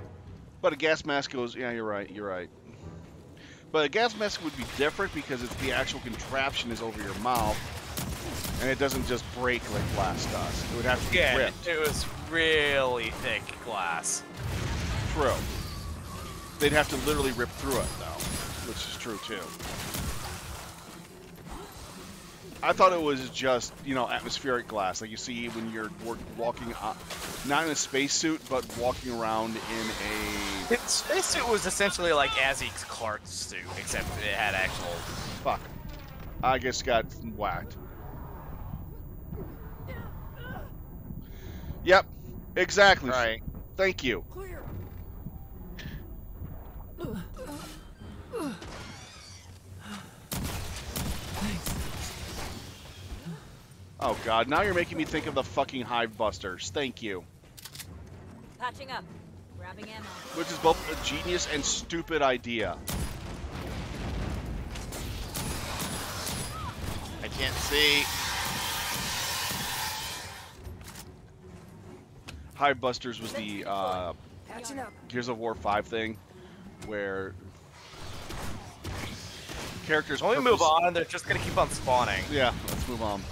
But a gas mask goes, yeah, you're right, you're right. But a gas mask would be different because it's the actual contraption is over your mouth. And it doesn't just break like glass does. It would have to be ripped. It was really thick glass. True. They'd have to literally rip through it, though. Which is true, too. I thought it was just, you know, atmospheric glass, like you see when you're walking, not in a spacesuit, but walking around in a... Its spacesuit was essentially like Azzy Clark's suit, except it had actual... Fuck. I guess got whacked. Yep. Exactly. Right. Thank you. Clear. Oh god, now you're making me think of the fucking Hive Busters. Thank you. Patching up. Grabbing ammo. Which is both a genius and stupid idea. I can't see. Hive Busters was the Gears of War 5 thing, where characters... When we move on, they're just gonna keep on spawning. Yeah, let's move on.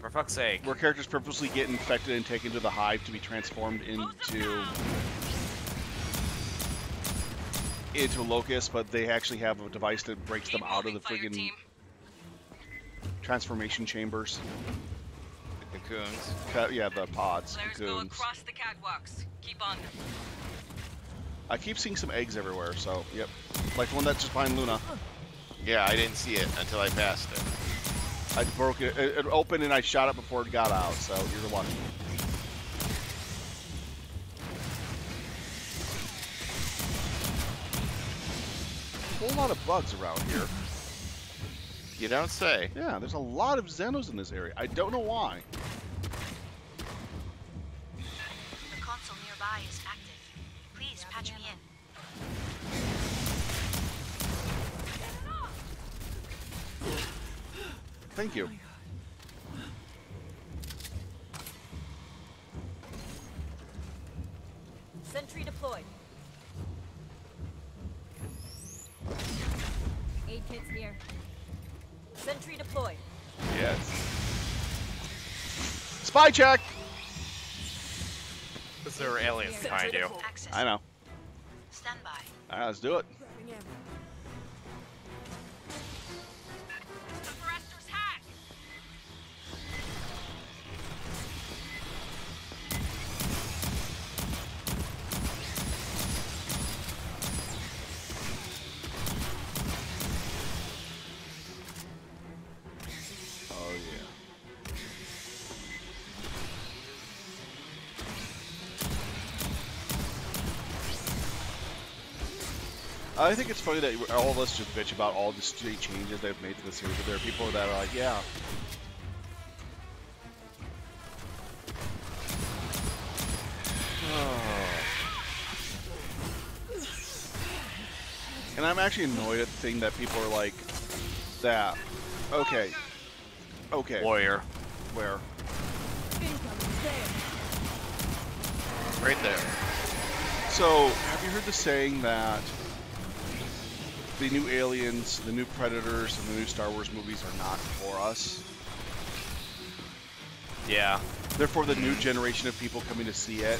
for fuck's sake. Where characters purposely get infected and taken to the hive to be transformed into locusts, but they actually have a device that breaks them out of the friggin' transformation chambers. The cocoons. Yeah, the pods. Players go across the catwalks. Keep on them. I keep seeing some eggs everywhere, so, yep. Like the one that's just behind Luna. Yeah, I didn't see it until I passed it. I broke it. It opened and I shot it before it got out, so you're the one. A whole lot of bugs around here. You don't say. Yeah, there's a lot of Xenos in this area. I don't know why. The console nearby is active. Please patch me in. Thank you. Sentry deployed. Aid kits near. Sentry deployed. Yes. Spy check! There are aliens behind you. Access. I know. Stand by. All right, let's do it. Oh, yeah. I think it's funny that all of us just bitch about all the street changes they've made to the series, but there are people that are like, yeah. And I'm actually annoyed at the thing that people are like, that, okay, Warrior. where? Right there. So, have you heard the saying that the new Aliens, the new Predators, and the new Star Wars movies are not for us? Yeah. They're for the new generation of people coming to see it.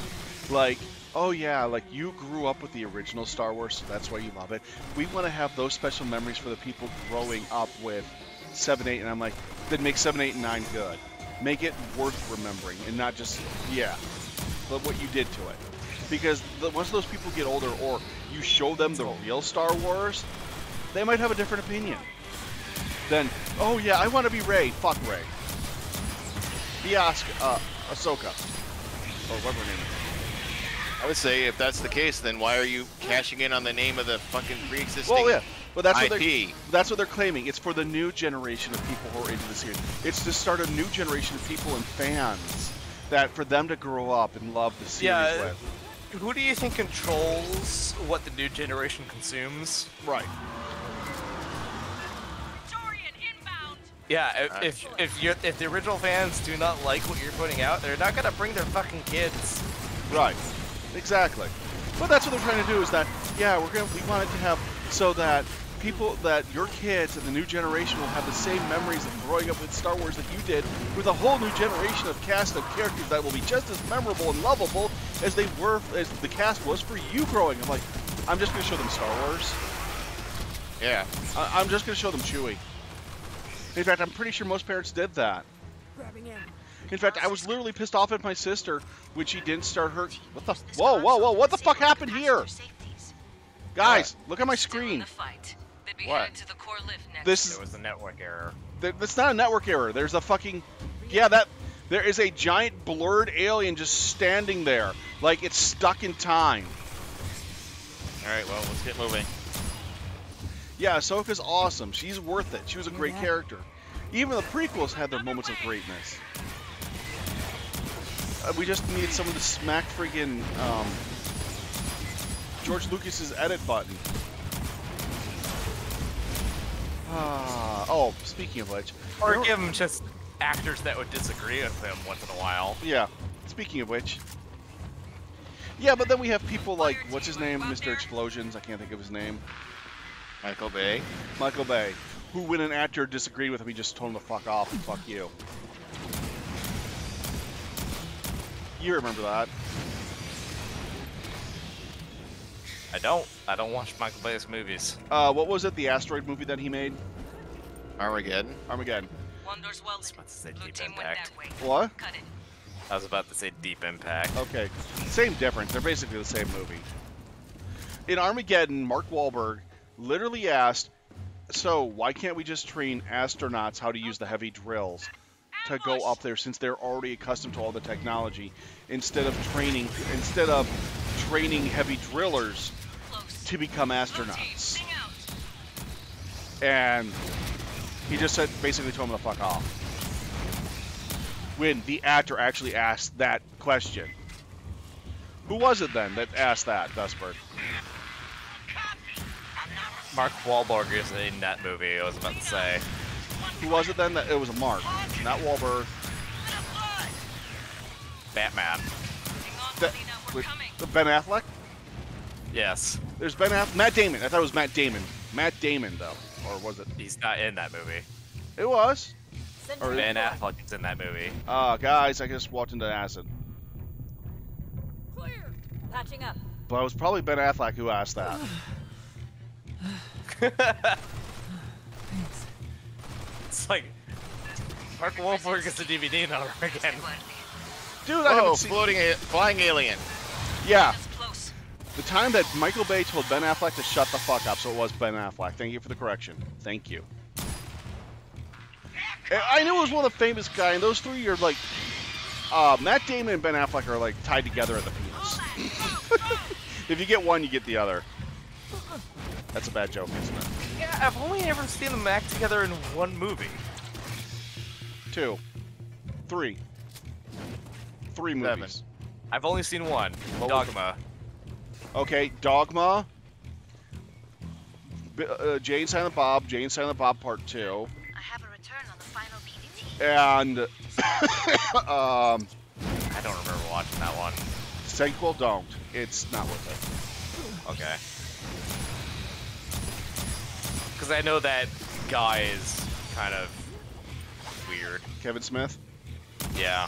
Like, oh yeah, like you grew up with the original Star Wars, so that's why you love it. We want to have those special memories for the people growing up with 7, 8, and I'm like, then make 7, 8, and 9 good. Make it worth remembering, and not just, yeah, but what you did to it. Because once those people get older, or you show them the real Star Wars, they might have a different opinion. Then, oh yeah, I want to be Rey. Fuck Rey. Be Ahsoka. Or whatever her name is. I would say if that's the case, then why are you cashing in on the name of the fucking pre-existing Well, yeah, but that's what IP? that's what they're claiming. It's for the new generation of people who are into the series. It's to start a new generation of people and fans that for them to grow up and love the series with. Who do you think controls what the new generation consumes? Right. Yeah, if the original fans do not like what you're putting out, they're not gonna bring their fucking kids. Right. Exactly. But that's what they're trying to do is that, yeah, we want it to have so that people, that your kids and the new generation will have the same memories of growing up with Star Wars that you did, with a whole new generation of cast of characters that will be just as memorable and lovable as they were, as the cast was for you growing up. Like, I'm just going to show them Star Wars. Yeah. I'm just going to show them Chewie. In fact, I'm pretty sure most parents did that. In fact, I was literally pissed off at my sister when she didn't start her. What the? Whoa, whoa, whoa! What the fuck happened here? Guys, look at my screen. What? This It was a network error. That's not a network error. There's a fucking, yeah, there is a giant blurred alien just standing there, like it's stuck in time. All right, well, let's get moving. Yeah, Ahsoka's awesome. She's worth it. She was a great character. Even the prequels had their moments of greatness. We just need someone to smack friggin' George Lucas's edit button. Oh, speaking of which, Or give them just actors that would disagree with them once in a while. yeah. Speaking of which, yeah, but then we have people like what's his name, Mr. Explosions. I can't think of his name. Michael Bay. Michael Bay, who when an actor disagreed with him, he just told him to fuck off and fuck you. You remember that? I don't. I don't watch Michael Bay's movies. What was it? The asteroid movie that he made? Armageddon. Armageddon. One door's I was welded. about to say Blue Deep team went Impact. that way. What? Cut it. I was about to say Deep Impact. Okay. Same difference. They're basically the same movie. In Armageddon, Mark Wahlberg literally asked, so why can't we just train astronauts how to use the heavy drills to go up there since they're already accustomed to all the technology instead of training heavy drillers to become astronauts? And he just said, basically told him to fuck off. When the actor actually asked that question. Who was it then that asked that, Dustbird? Mark Wahlberg is in that movie, I was about to say. Who was it then? That it was a Mark, not Wahlberg. Batman. Ben Affleck? Yes. There's Ben Affleck. Matt Damon. I thought it was Matt Damon. Matt Damon, though. Or was it? He's not in that movie. It was. Or Ben Affleck is in that movie. Guys, I just walked into acid. Clear. Patching up. But it was probably Ben Affleck who asked that. It's like Mark Wahlberg gets the DVD number again. Dude, I haven't Oh, seen... flying alien. Yeah. The time that Michael Bay told Ben Affleck to shut the fuck up, so it was Ben Affleck. Thank you for the correction. Thank you. I knew it was one of the famous guys, and those three are like... Matt Damon and Ben Affleck are like tied together at the penis. If you get one, you get the other. That's a bad joke, isn't it? Yeah, I've only ever seen them act together in one movie. 2. 3. 3 movies. 7. I've only seen one. What was Dogma. Okay, Dogma. Jay and Silent Bob. Jay and Silent Bob Part 2. I have a return on the final PDT. And... I don't remember watching that one. sequel, don't. It's not worth it. Okay. Because I know that guy is kind of weird. Kevin Smith? Yeah.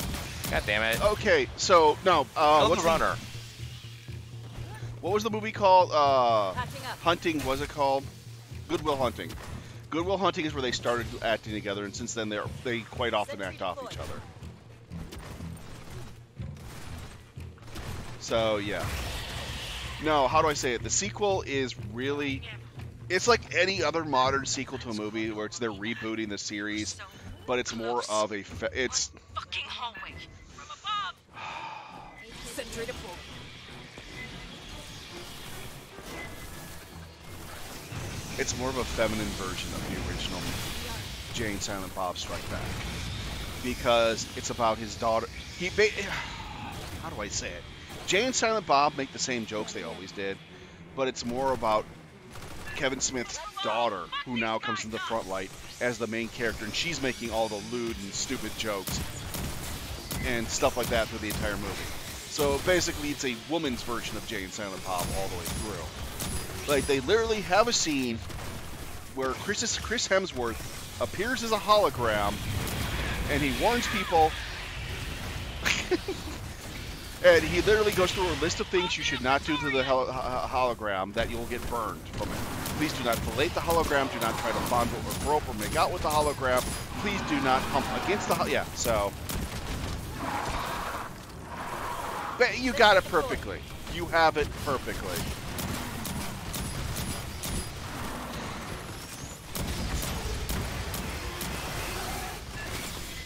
God damn it. Okay, so, no. What's the runner? What was the movie called? Patching up. Hunting, was it called? Good Will Hunting. Good Will Hunting is where they started acting together, and since then they quite often act off each other. So, yeah. No, how do I say it? The sequel is really... It's like any other modern sequel to a movie where they're rebooting the series, but it's more of a... it's... Fucking hallway. From above. Sentry deployed. It's more of a feminine version of the original Jay and Silent Bob Strike Back. Because it's about his daughter... How do I say it? Jay and Silent Bob make the same jokes they always did, but it's more about Kevin Smith's daughter, who now comes to the front light as the main character, and she's making all the lewd and stupid jokes and stuff like that through the entire movie. So basically, it's a woman's version of Jay and Silent Bob all the way through. Like, they literally have a scene where Chris Hemsworth appears as a hologram, and he warns people... And he literally goes through a list of things you should not do to the hologram that you'll get burned from it. Please do not fillet the hologram. Do not try to fondle or grope or make out with the hologram. Please do not hump against the yeah, so... But you got it perfectly. You have it perfectly.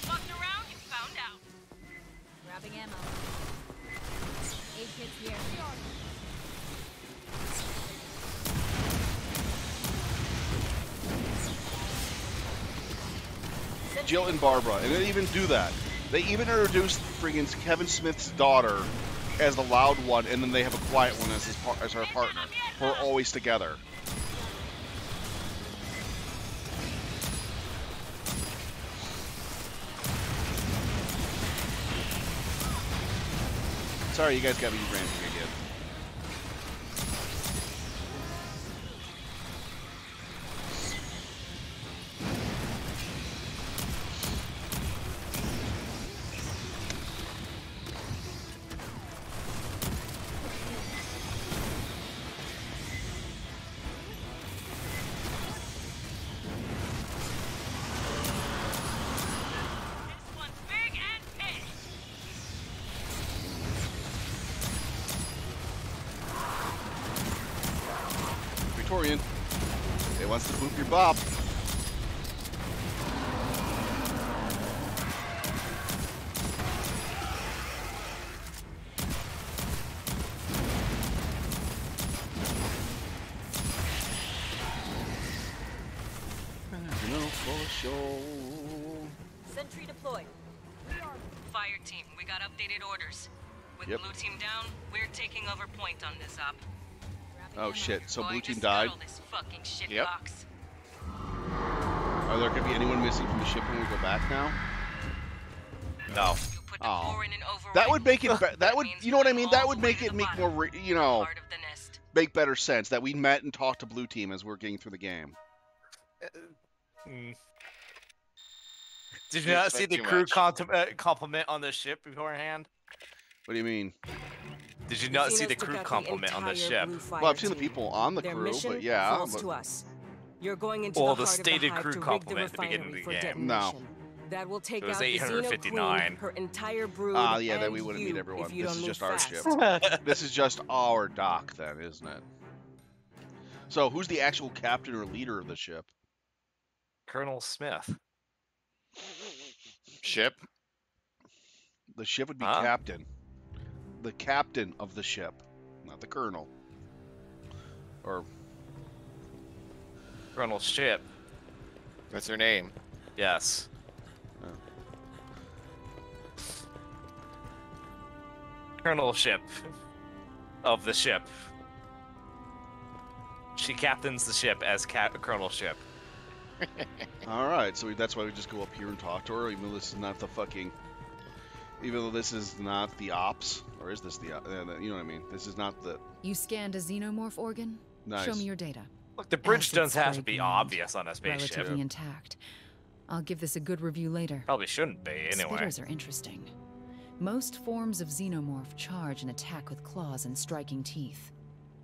Fucked around, you found out. Grabbing ammo. 8 kids here. Jill and Barbara, and they didn't even do that. They even introduced friggin' Kevin Smith's daughter as the loud one, and then they have a quiet one as her partner. We're always together. Sorry, you guys got me ranting again. Mandalorian. It wants to boop your bop. Sentry deployed. Fire team, we got updated orders. With Yep. blue team down, we're taking over point on this op. Oh shit, so blue Going team to died? scuttle this fucking shit Yep. box. Are there going to be anyone missing from the ship when we go back now? No. You put the Oh. core in an override. That would make it, that would, means you know what I going mean? That all would the way make to it the make bottom. more, you know, Part of the nest. make better sense that we met and talked to blue team as we're getting through the game. Did You you not see expect the too crew much. compliment on the ship beforehand? What do you mean? Did you not see Xenos the took crew out compliment on the entire ship? Blue Fire Well, I've seen the team. people on the Their crew, mission but yeah. falls but- to us. You're going into Well, the the heart stated of the crew hive to rig the compliment at the beginning of refinery the for game. detonation. That will take It was out the Xeno 859. Queen, her entire brood, Yeah, then and we wouldn't you meet everyone. if you This don't is move just our fast. ship. This is just our dock, then, isn't it? So, who's the actual captain or leader of the ship? Colonel Smith. Ship. The ship would be Huh? captain. The captain of the ship, not the colonel. Or Colonel Ship. That's her name. Yes. Colonel Ship. Of the ship. She captains the ship as Colonel Ship. all right, so that's why we just go up here and talk to her, even though this is not the fucking. Even though this is not the ops, or is this the? You know what I mean? This is not the. You scanned a xenomorph organ? Nice. Show me your data. Look, the bridge Acid does have to spray be gland, obvious on a spaceship. Relatively intact. I'll give this a good review later. Probably shouldn't be, anyway. Spitters are interesting. Most forms of xenomorph charge and attack with claws and striking teeth.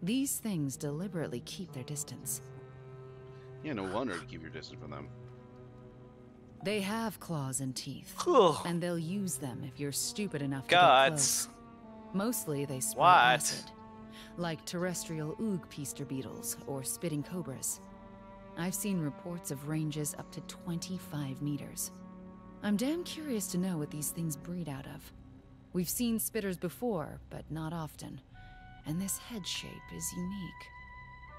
These things deliberately keep their distance. Yeah, no wonder to keep your distance from them. They have claws and teeth, Ugh. and they'll use them if you're stupid enough to Guts. get close. Mostly they spray What? acid, like terrestrial oog-peaster beetles or spitting cobras. I've seen reports of ranges up to 25 meters. I'm damn curious to know what these things breed out of. We've seen spitters before, but not often. And this head shape is unique.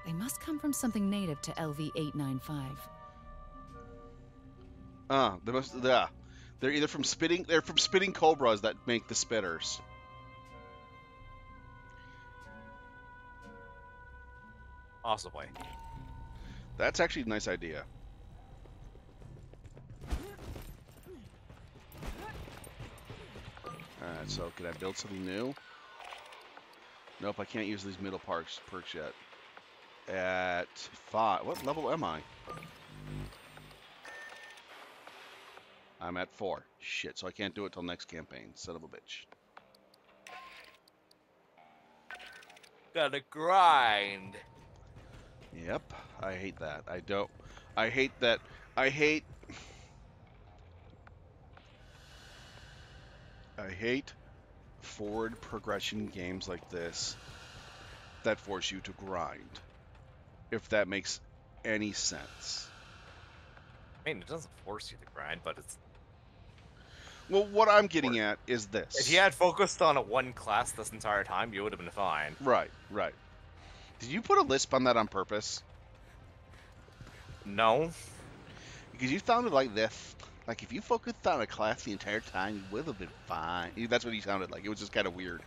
They must come from something native to LV-895. They must. Yeah, they're either from spitting. They're from spitting cobras that make the spitters. Possibly. That's actually a nice idea. Alright, so can I build something new? Nope, I can't use these middle perks yet. At 5. What level am I? I'm at 4. Shit, so I can't do it till next campaign. Son of a bitch. Gotta grind. Yep, I hate that. I don't. I hate that. I hate forward progression games like this that force you to grind. If that makes any sense. I mean, it doesn't force you to grind, but it's... Well, what I'm getting at is this. If you had focused on one class this entire time, you would have been fine. Right, right. Did you put a lisp on that on purpose? No. Because you sounded like this. Like, if you focused on a class the entire time, you would have been fine. That's what you sounded like. It was just kind of weird.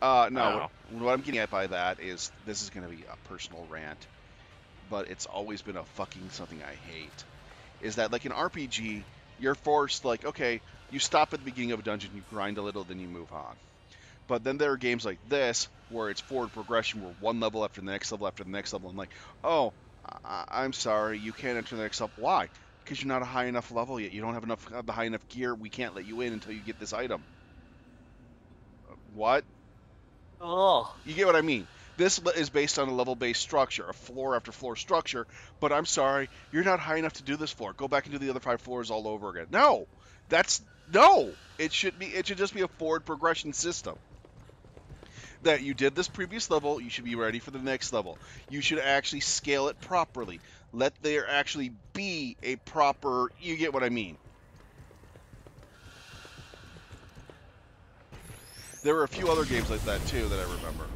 No, what I'm getting at by that is, this is going to be a personal rant, but it's always been a fucking something I hate. Is that, like, in RPG, you're forced, like, okay, you stop at the beginning of a dungeon, you grind a little, then you move on. But then there are games like this, where it's forward progression, where one level after the next level after the next level, I'm like, oh, I'm sorry, you can't enter the next level. Why? Because you're not a high enough level yet. You don't have enough of the high enough gear. We can't let you in until you get this item. What? Oh. You get what I mean? This is based on a level-based structure, a floor after floor structure, but I'm sorry, you're not high enough to do this floor. Go back and do the other 5 floors all over again. No! No! It should just be a forward progression system. that you did this previous level, you should be ready for the next level. You should actually scale it properly. Let there actually be a proper, you get what I mean. There were a few other games like that too that I remember.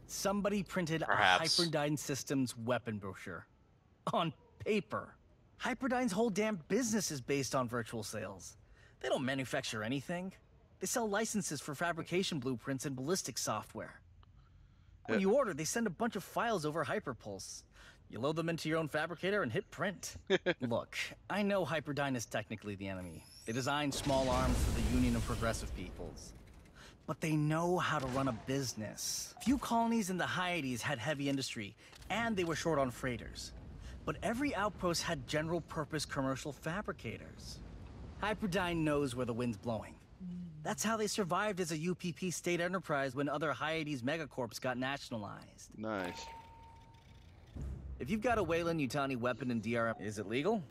Somebody printed Perhaps. a Hyperdyne Systems weapon brochure. On paper. Hyperdyne's whole damn business is based on virtual sales. They don't manufacture anything. They sell licenses for fabrication blueprints and ballistics software. When you order, they send a bunch of files over Hyperpulse. You load them into your own fabricator and hit print. Look, I know Hyperdyne is technically the enemy. They design small arms for the Union of Progressive Peoples. But they know how to run a business. Few colonies in the Hyades had heavy industry, and they were short on freighters. But every outpost had general-purpose commercial fabricators. Hyperdyne knows where the wind's blowing. That's how they survived as a UPP state enterprise when other Hyades megacorps got nationalized. Nice. If you've got a Weyland-Yutani weapon in DRM, is it legal?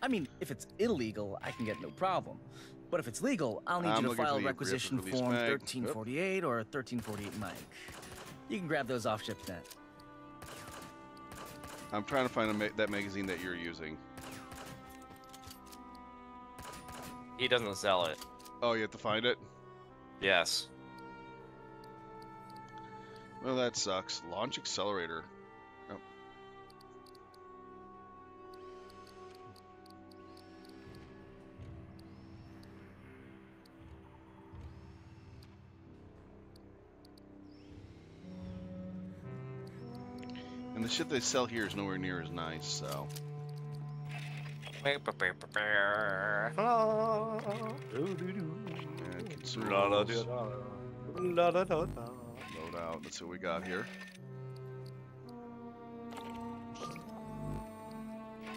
I mean, if it's illegal, I can get no problem. But if it's legal, I'll need you to file requisition form 1348 or 1348 Mike. You can grab those off ShipNet. I'm trying to find that magazine that you're using. He doesn't sell it. Oh, you have to find it? Yes. Well, that sucks. Launch accelerator. Oh. And the shit they sell here is nowhere near as nice, so. And consumables. Load out. Let's see what we got here.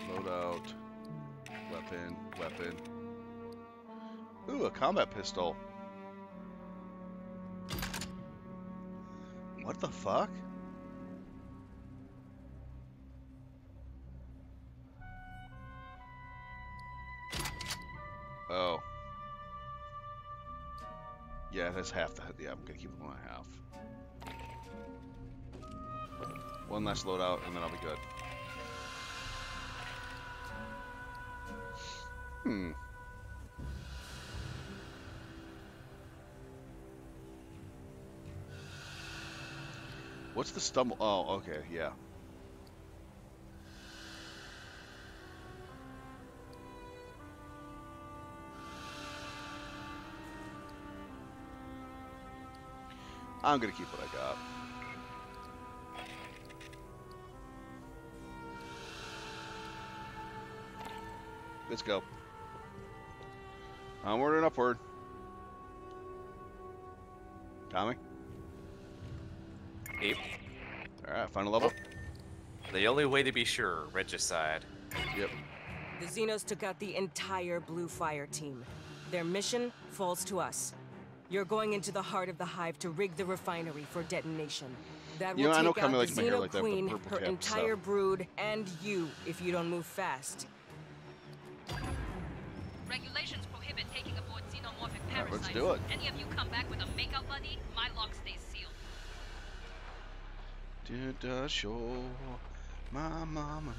Load out. Weapon. Ooh, a combat pistol. What the fuck? Oh. Yeah, that's half the... Yeah, I'm gonna keep it 1.5. One last loadout, and then I'll be good. What's the stumble? Oh, okay, yeah. I'm gonna keep what I got. Let's go. Onward and upward. Tommy? Yep. Alright, final level. The only way to be sure, regicide. Yep. The Xenos took out the entire Blue Fire team. Their mission falls to us. You're going into the heart of the Hive to rig the refinery for detonation. That will take out the Xeno Queen, her entire brood, and you if you don't move fast. Regulations prohibit taking aboard xenomorphic parasites. Let's do it. Any of you come back with a makeout buddy, my lock stays sealed. Did the show, my mama.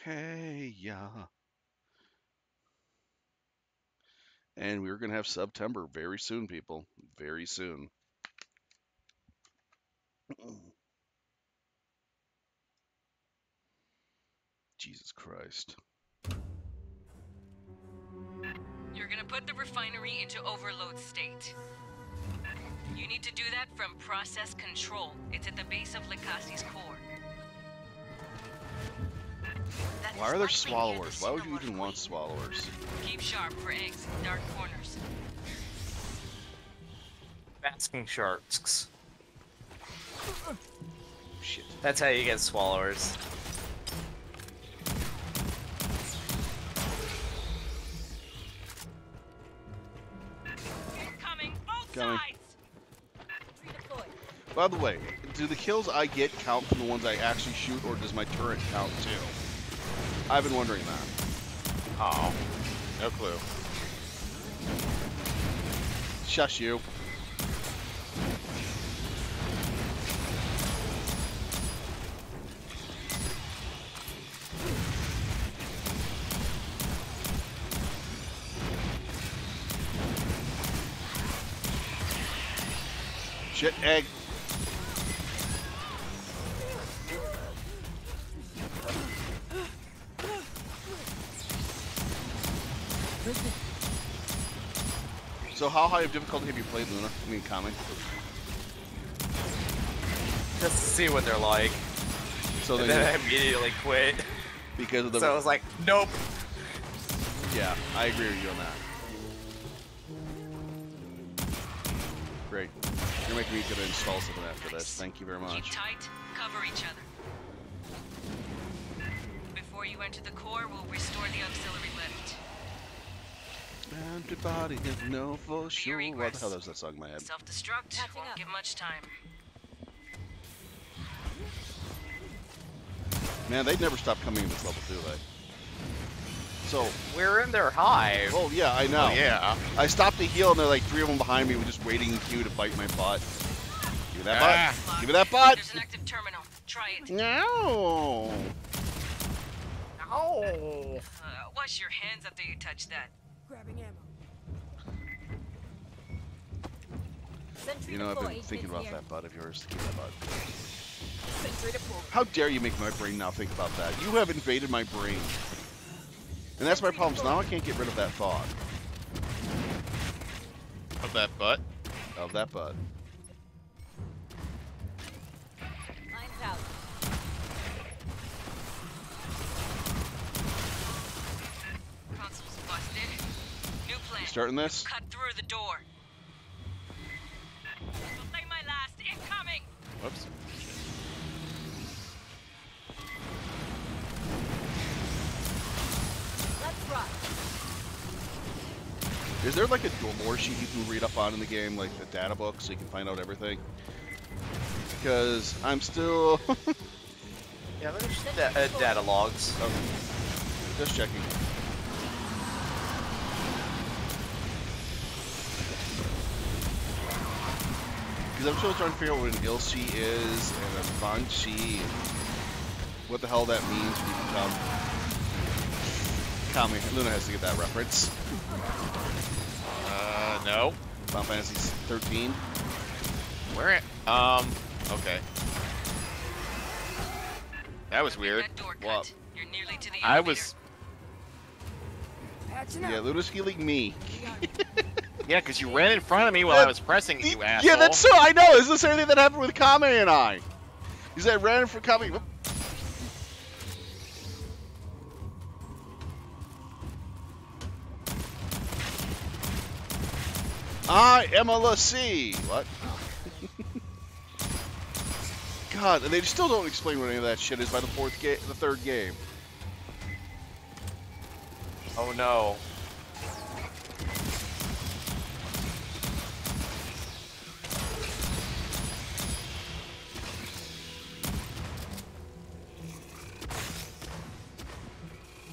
Hey, yeah. And we're going to have September very soon, people. Very soon. Jesus Christ. You're gonna put the refinery into overload state. You need to do that from process control. It's at the base of Likasi's core. Why are there swallowers? Why would you even want swallowers? Keep sharp for eggs in dark corners. Basking sharks. Shit. That's how you get swallowers. Coming. By the way, do the kills I get count from the ones I actually shoot, or does my turret count too? I've been wondering that. Oh, no clue. Shush you. Shit, egg. So how high of difficulty have you played, Luna? I mean, Kami. Just to see what they're like. So and then I immediately quit. Because of the... So I was like, nope. Yeah, I agree with you on that. Great. You're making me gonna install something after this. Thank you very much. Keep tight, cover each other. Before you enter the core, we'll restore the auxiliary lift. Everybody know for sure. What the hell is that song in my head? Self-destruct won't give much time. Man, they never stop coming in this level, do they? So we're in their hive. Oh yeah, I know. Oh, yeah. I stopped to heal, and they're like 3 of them behind me, were just waiting in queue to bite my butt. Give me that butt. Give me that butt. There's an active terminal. Try it. No. No. Wash your hands after you touch that. Grabbing ammo. You know, I've been thinking about that butt of yours. Give me that butt. How dare you make my brain now think about that? You have invaded my brain. And that's my problem. So now I can't get rid of that thought. Of that butt? Of that butt. Line's out. Console's busted. New plan. You starting this? Cut through the door. Play my last. Incoming. Whoops. Let's rock. Is there like a lore sheet you can read up on in the game, like the data book, so you can find out everything? Because I'm still... Yeah, there's data logs. Okay. Just checking. Because I'm still trying to figure out what an Ilshi is, and a Banshee, and what the hell that means when you become... Kami, Luna has to get that reference. No. Final Fantasy 13. Where it? Okay. That was weird. What? You're nearly to the I was... Yeah, Luna's healing me. Yeah, because you ran in front of me while I was pressing you, asshole. Yeah, that's so. I know. It's the same thing that happened with Kami and I. He said, ran in for Kami. I am a lassie. What? God, and they still don't explain what any of that shit is by the third game. Oh no.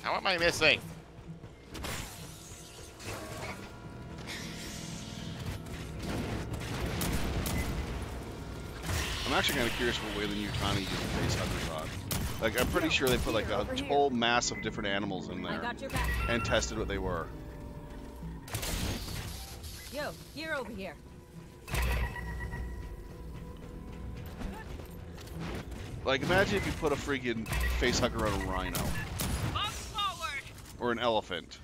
How am I missing? I'm actually kind of curious what way the new Tani uses face huggers on. Like, I'm pretty sure they put like a whole mass of different animals in there and tested what they were. Yo, you're over here. Like, imagine if you put a freaking face hugger on a rhino. Or an elephant.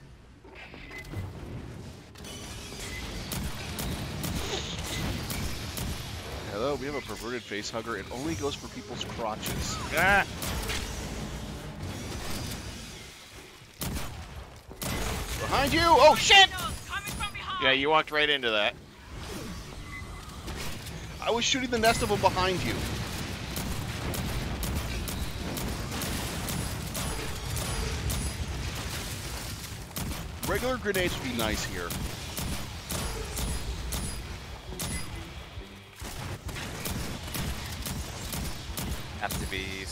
Hello, we have a perverted face hugger. It only goes for people's crotches. Ah! Behind you! Oh, shit! Yeah, you walked right into that. I was shooting the nest of them behind you. Regular grenades would be nice here.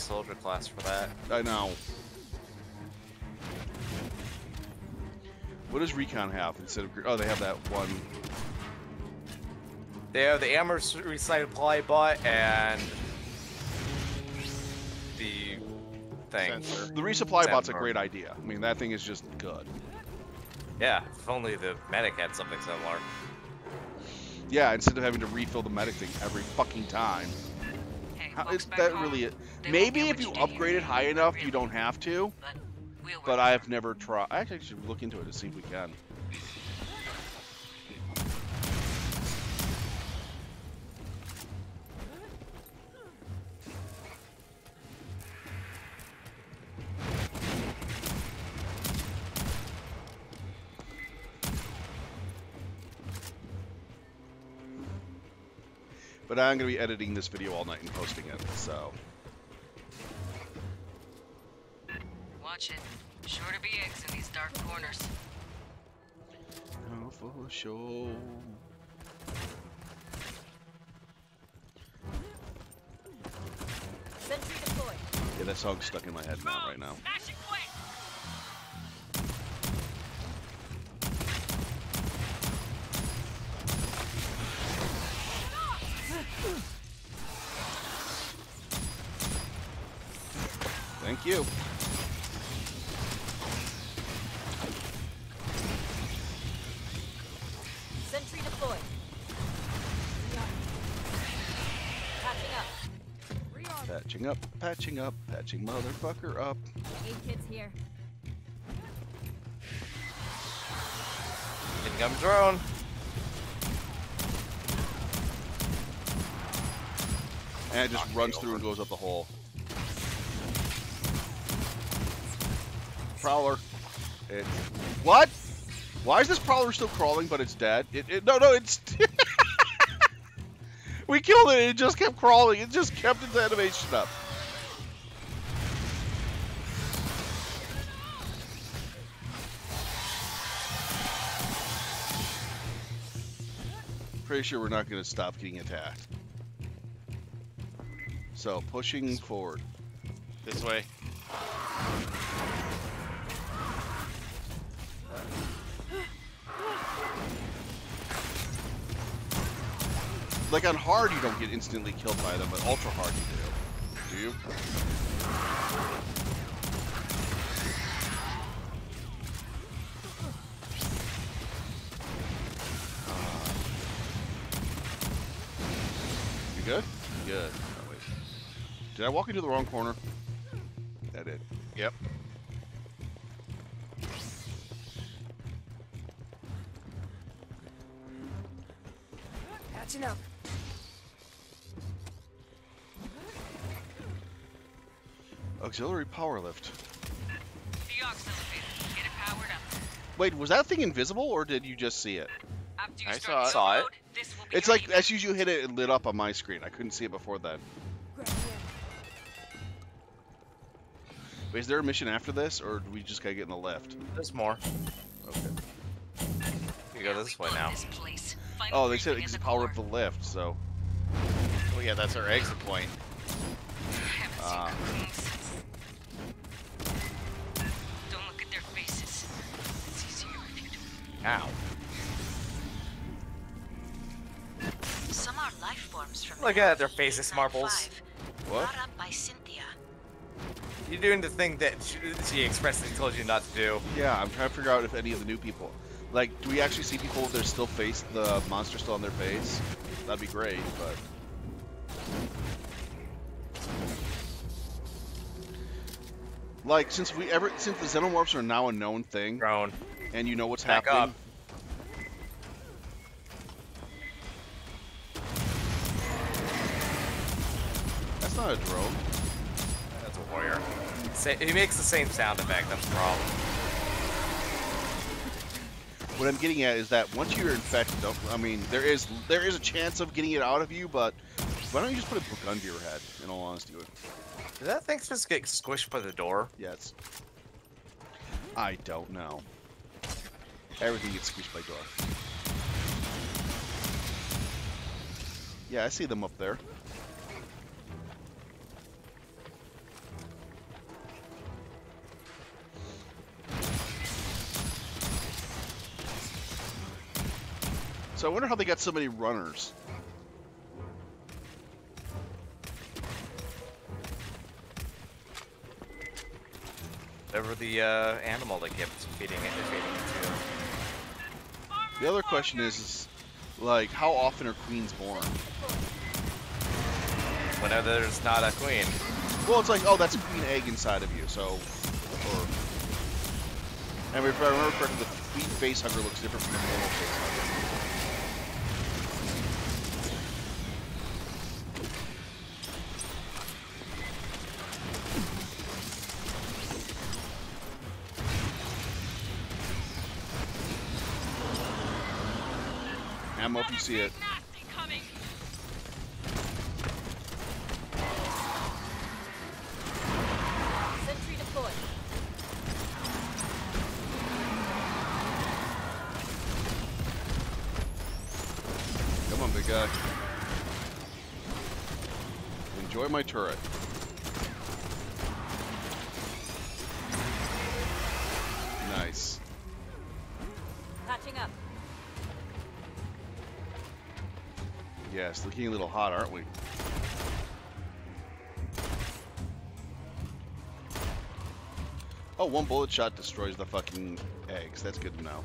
soldier class for that. I know. What does Recon have instead of... Oh, they have that one. They have the ammo resupply bot and the thing. The resupply bot's a great idea. I mean, that thing is just good. Yeah, if only the medic had something similar. Yeah, instead of having to refill the medic thing every fucking time. Hey, How, folks is back that home, really it? they Maybe won't if get you what you did upgrade here. it high enough, you Really. don't have to. We'll But I have never tried. I actually should look into it to see if we can. But I'm going to be editing this video all night and posting it, so... Watch it. Sure to be eggs in these dark corners. Oh, for sure. Sentry deployed. Yeah, that song's stuck in my head now, right now. Smash it quick! Thank you. Sentry deployed. Patching up. Patching up, patching motherfucker up. Aid kits here. Income drone. And it just runs through and goes up the hole. Prowler. It's... What? Why is this Prowler still crawling, but it's dead? No, it's... We killed it, it just kept crawling. It just kept its animation up. Pretty sure we're not going to stop getting attacked. So, pushing forward. This way. Like on hard, you don't get instantly killed by them, but ultra hard you do. Do you? You good? Good. Oh, wait. Did I walk into the wrong corner? I did. Yep. Patching up. Auxiliary power lift. The aux elevator. Get it powered up. Wait, was that thing invisible, or did you just see it? After you I start the saw it. overload, this will be It's your like, as soon as you hit it, it lit up on my screen. I couldn't see it before then. Wait, is there a mission after this, or do we just gotta get in the lift? There's more. Okay. You go this way now. This place. Final Oh, they said briefing it in can the power core. up the lift, so... Oh yeah, that's our exit point. Haven't seen cookies. Don't look at their faces. It's easier if you do. Ow. Some are life forms from Look at their faces, Marbles. 895, What? brought up by Cynthia. You're doing the thing that she expressly told you not to do. Yeah, I'm trying to figure out if any of the new people... Like, do we actually see people with their still face, the monster still on their face? That'd be great, but... Like, since the xenomorphs are now a known thing, Drone. and you know what's Back happening... up. That's not a drone. That's a warrior. He makes the same sound effect, that's the problem. What I'm getting at is that once you're infected, I mean, there is a chance of getting it out of you, but why don't you just put a gun to your head, in all honesty? Did that thing just get squished by the door? Yes. I don't know. Everything gets squished by door. Yeah, I see them up there. So I wonder how they got so many runners. Whatever the animal that kept feeding it is feeding it to. The other question is like, how often are queens born? Whenever there's not a queen. Well, it's like, oh, that's a queen egg inside of you, so... Or... And if I remember correctly, the queen face hugger looks different from the normal face hugger. Ammo if you see it. Sentry deployed. Come on, big guy. Enjoy my turret. Nice. Patching up. Yes, looking a little hot, aren't we? Oh, one bullet shot destroys the fucking eggs. That's good to know.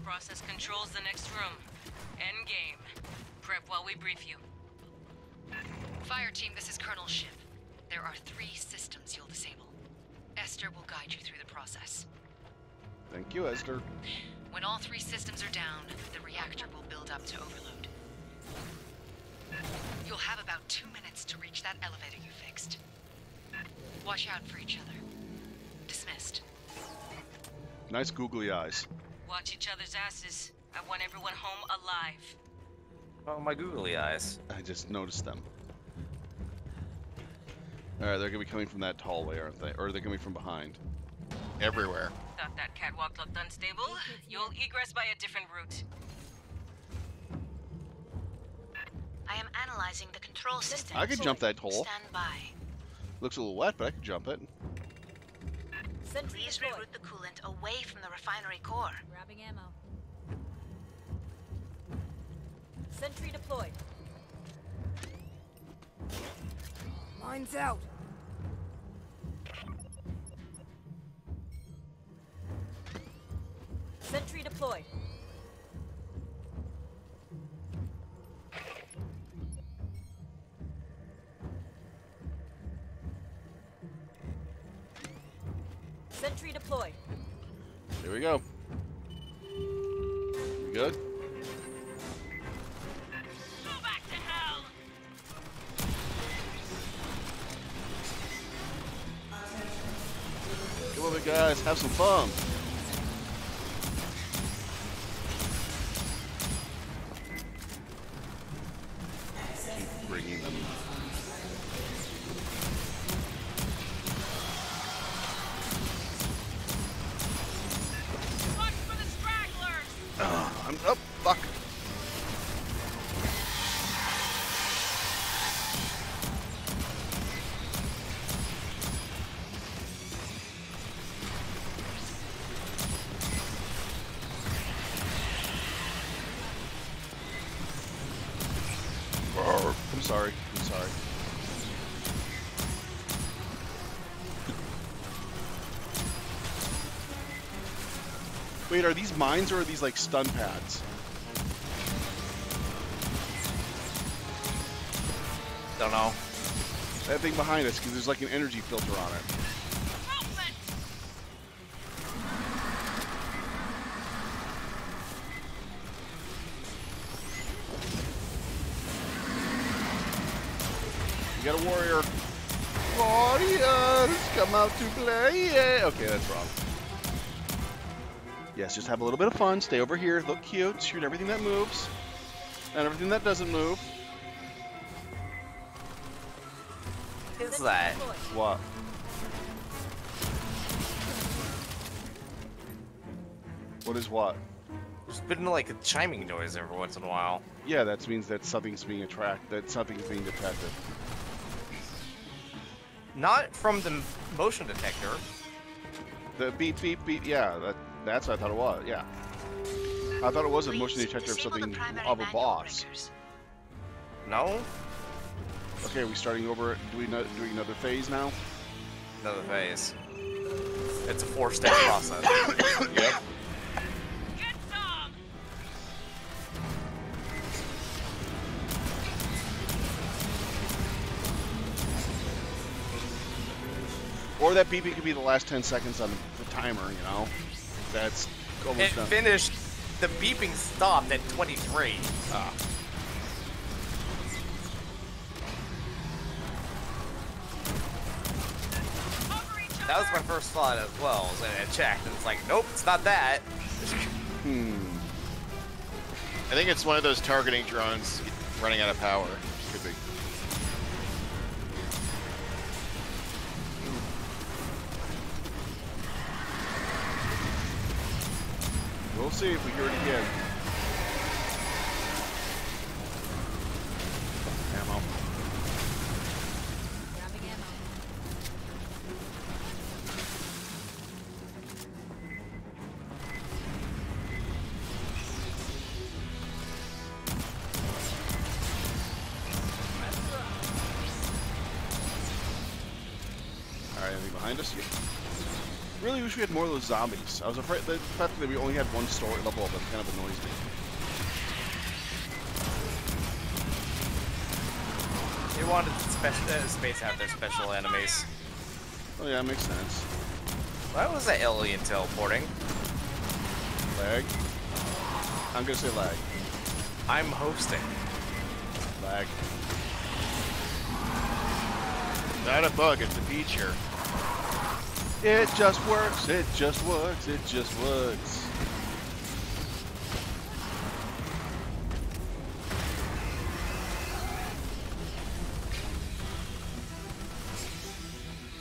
Process control's the next room. End game. Prep while we brief you. Fireteam, this is Colonel Shiv. There are 3 systems you'll disable. Esther will guide you through the process. Thank you, Esther. When all 3 systems are down, the reactor will build up to overload. You'll have about 2 minutes to reach that elevator you fixed. Watch out for each other. Dismissed. Nice googly eyes. Watch each other's asses. I want everyone home alive. Oh, my googly eyes. I just noticed them. Alright, they're gonna be coming from that hallway, aren't they? Or are they coming from behind? Everywhere. Thought that catwalk looked unstable? You'll egress by a different route. I am analyzing the control system. I could jump that hole. Stand by. Looks a little wet, but I could jump it. Please reroute the coolant away from the refinery core. Grabbing ammo. Sentry deployed. Mine's out. Sentry deployed. Sentry deployed. Here we go. You good? Go back to hell! Come on, guys, have some fun. Keep bringing them. Watch for the stragglers! I'm up. Fuck. I'm sorry. I'm sorry. Wait, are these mines or are these like stun pads? Don't know. That thing behind us, because there's like an energy filter on it. You got a warrior. Warriors, come out to play. Yeah. Okay, that's wrong. Yes, just have a little bit of fun. Stay over here, look cute, shoot everything that moves, and everything that doesn't move. What is that? What? What is what? There's been like a chiming noise every once in a while. Yeah, that means that something's being that something's being detected. Not from the motion detector. The beep beep beep. Yeah, that's what I thought it was. Yeah. I thought it was a motion detector of something of a boss. No? Okay, are we starting over? Doing another phase now? Another phase. It's a 4-step process. Yep. Or that beeping could be the last 10 seconds on the timer, you know? That's almost It done. finished, the beeping stopped at 23. Ah. That was my first thought as well. So I checked, and it's like, nope, it's not that. I think it's one of those targeting drones running out of power. Could be. We'll see if we hear it again. Ammo. Grabbing ammo. Alright, anything behind us? Yeah. Really wish we had more of those zombies. I was afraid the fact that we only had one story level of them kind of annoys me. They wanted space to have their special enemies. Oh yeah, makes sense. Why was that alien teleporting? Lag. I'm gonna say lag. I'm hosting. Lag. Not a bug, it's a feature. It just works, it just works, it just works.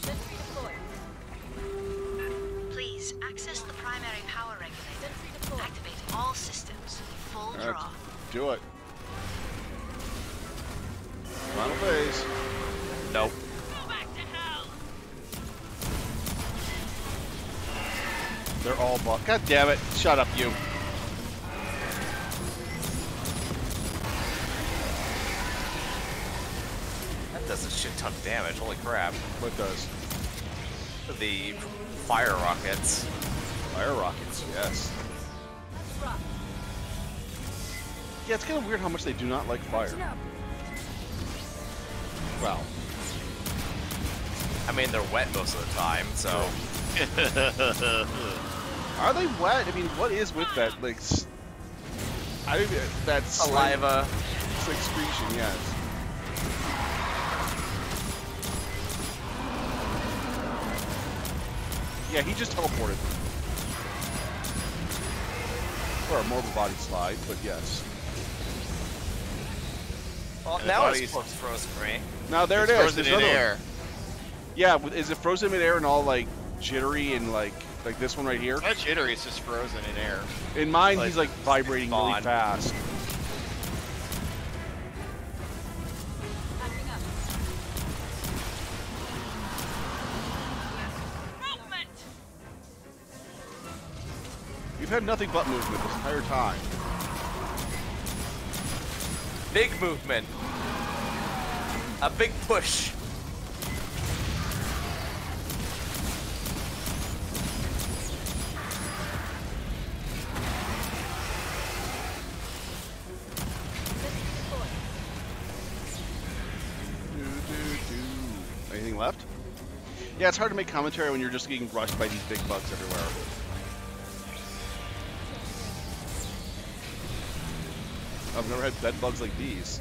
Sentry deployed. Please access the primary power regulator. Sentry deployed. Activate all systems. Full Alright, draw. do it. Final phase. Nope. They're all buff. God damn it. Shut up, you. That does a shit ton of damage. Holy crap. What does? The fire rockets. Fire rockets, yes. Let's rock. Yeah, it's kind of weird how much they do not like fire. Catching up. Wow. I mean, they're wet most of the time, so. Are they wet? I mean, what is with that? Like, that's Saliva. It's excretion, yes. Yeah, he just teleported. Or a mobile body slide, but yes. Well, And now the it's body's- close frozen for me. Now there It's it is. frozen There's in another one. air. Yeah, is it frozen in air and all like jittery and like this one right here? It's not jittery, it's just frozen in air. In mine, Like, he's like vibrating really spawn. fast. Catching up. You've had nothing but movement this entire time. Big movement. A big push. Anything left? Yeah, it's hard to make commentary when you're just getting rushed by these big bugs everywhere. I've never had bed bugs like these.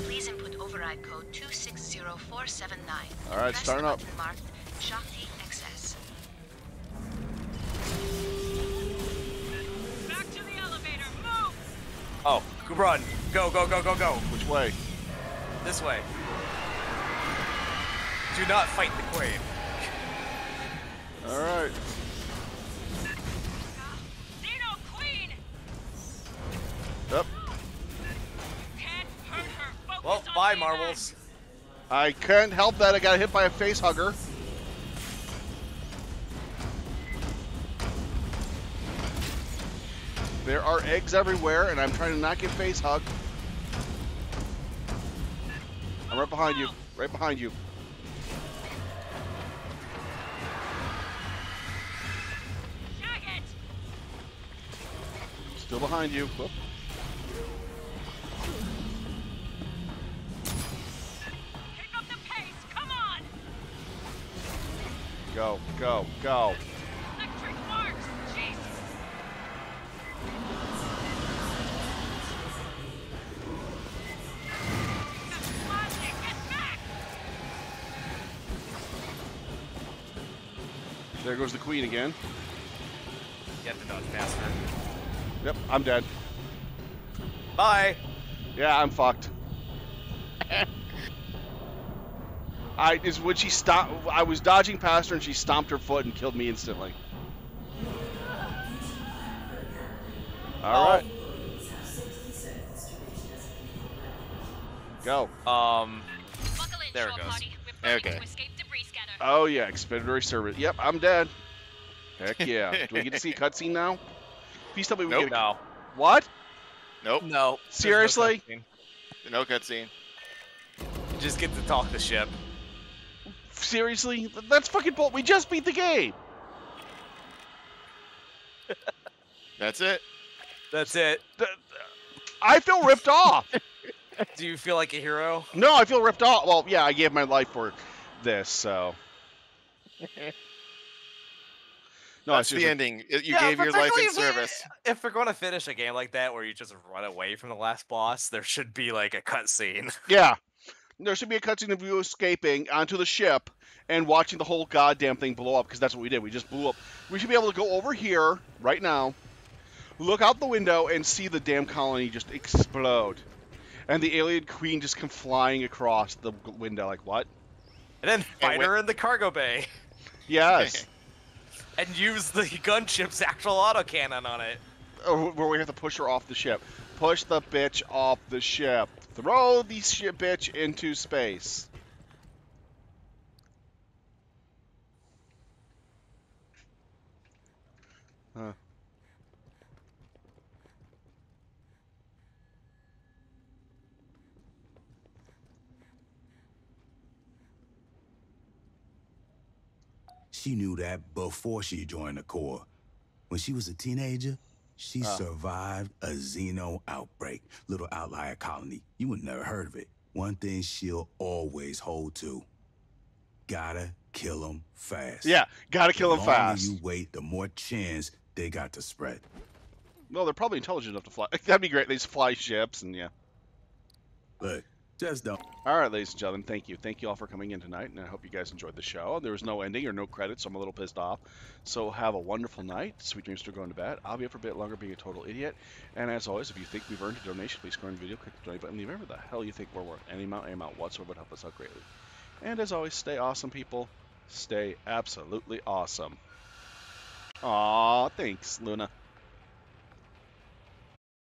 Please input override code 260479. All right, Press starting the up. button marked Shakti Excess. Back to the elevator. Move! Oh, run. Go, go, go, go, go. Which way? This way. Do not fight the queen. All right. Xeno Queen! Up. Can't hurt her. Focus Well, on bye, Xenon. marbles. I can't help that. I got hit by a face hugger. There are eggs everywhere, and I'm trying to not get face hugged. I'm right behind you. Right behind you. Still behind you. Whoop. Pick up the pace. Come on. Go, go, go. Electric marks. Jesus. There goes the queen again. You have to dodge faster. Yep, I'm dead. Bye. Yeah, I'm fucked. When she stopped, I was dodging past her and she stomped her foot and killed me instantly. All right. Go. There it goes. Okay. Oh yeah, expeditory service. Yep, I'm dead. Heck yeah. Do we get to see a cutscene now? Please tell me we Nope. get a... No. What? Nope. No. Seriously? No cutscene. You just get to talk the ship. Seriously? That's fucking bull. We just beat the game. That's it. That's it. I feel ripped off. Do you feel like a hero? No, I feel ripped off. Well, yeah, I gave my life for this, so. No, That's the ending. You gave your life in service. If we're going to finish a game like that where you just run away from the last boss, there should be like a cutscene. Yeah. There should be a cutscene of you escaping onto the ship and watching the whole goddamn thing blow up, because that's what we did. We just blew up. We should be able to go over here right now, look out the window, and see the damn colony just explode. And the alien queen just come flying across the window, like, what? And then fight her in the cargo bay. Yes. And use the gunship's actual autocannon on it. Where we have to push her off the ship. Push the bitch off the ship. Throw the ship bitch into space. Huh. She knew that before she joined the Corps. When she was a teenager, she survived a Xeno outbreak. Little outlier colony. You would never heard of it. One thing she'll always hold to. Gotta kill them fast. Yeah, gotta kill them fast. The longer you wait, the more chance they got to spread. Well, they're probably intelligent enough to fly. That'd be great. They just fly ships and yeah. Look, just don't. All right, ladies and gentlemen, thank you. Thank you all for coming in tonight, and I hope you guys enjoyed the show. There was no ending or no credits, so I'm a little pissed off. So have a wonderful night. Sweet dreams to going to bed. I'll be up for a bit longer being a total idiot. And as always, if you think we've earned a donation, please go on the video, click the donate button, leave whatever the hell you think we're worth. Any amount whatsoever would help us out greatly. And as always, stay awesome, people. Stay absolutely awesome. Aw, thanks, Luna.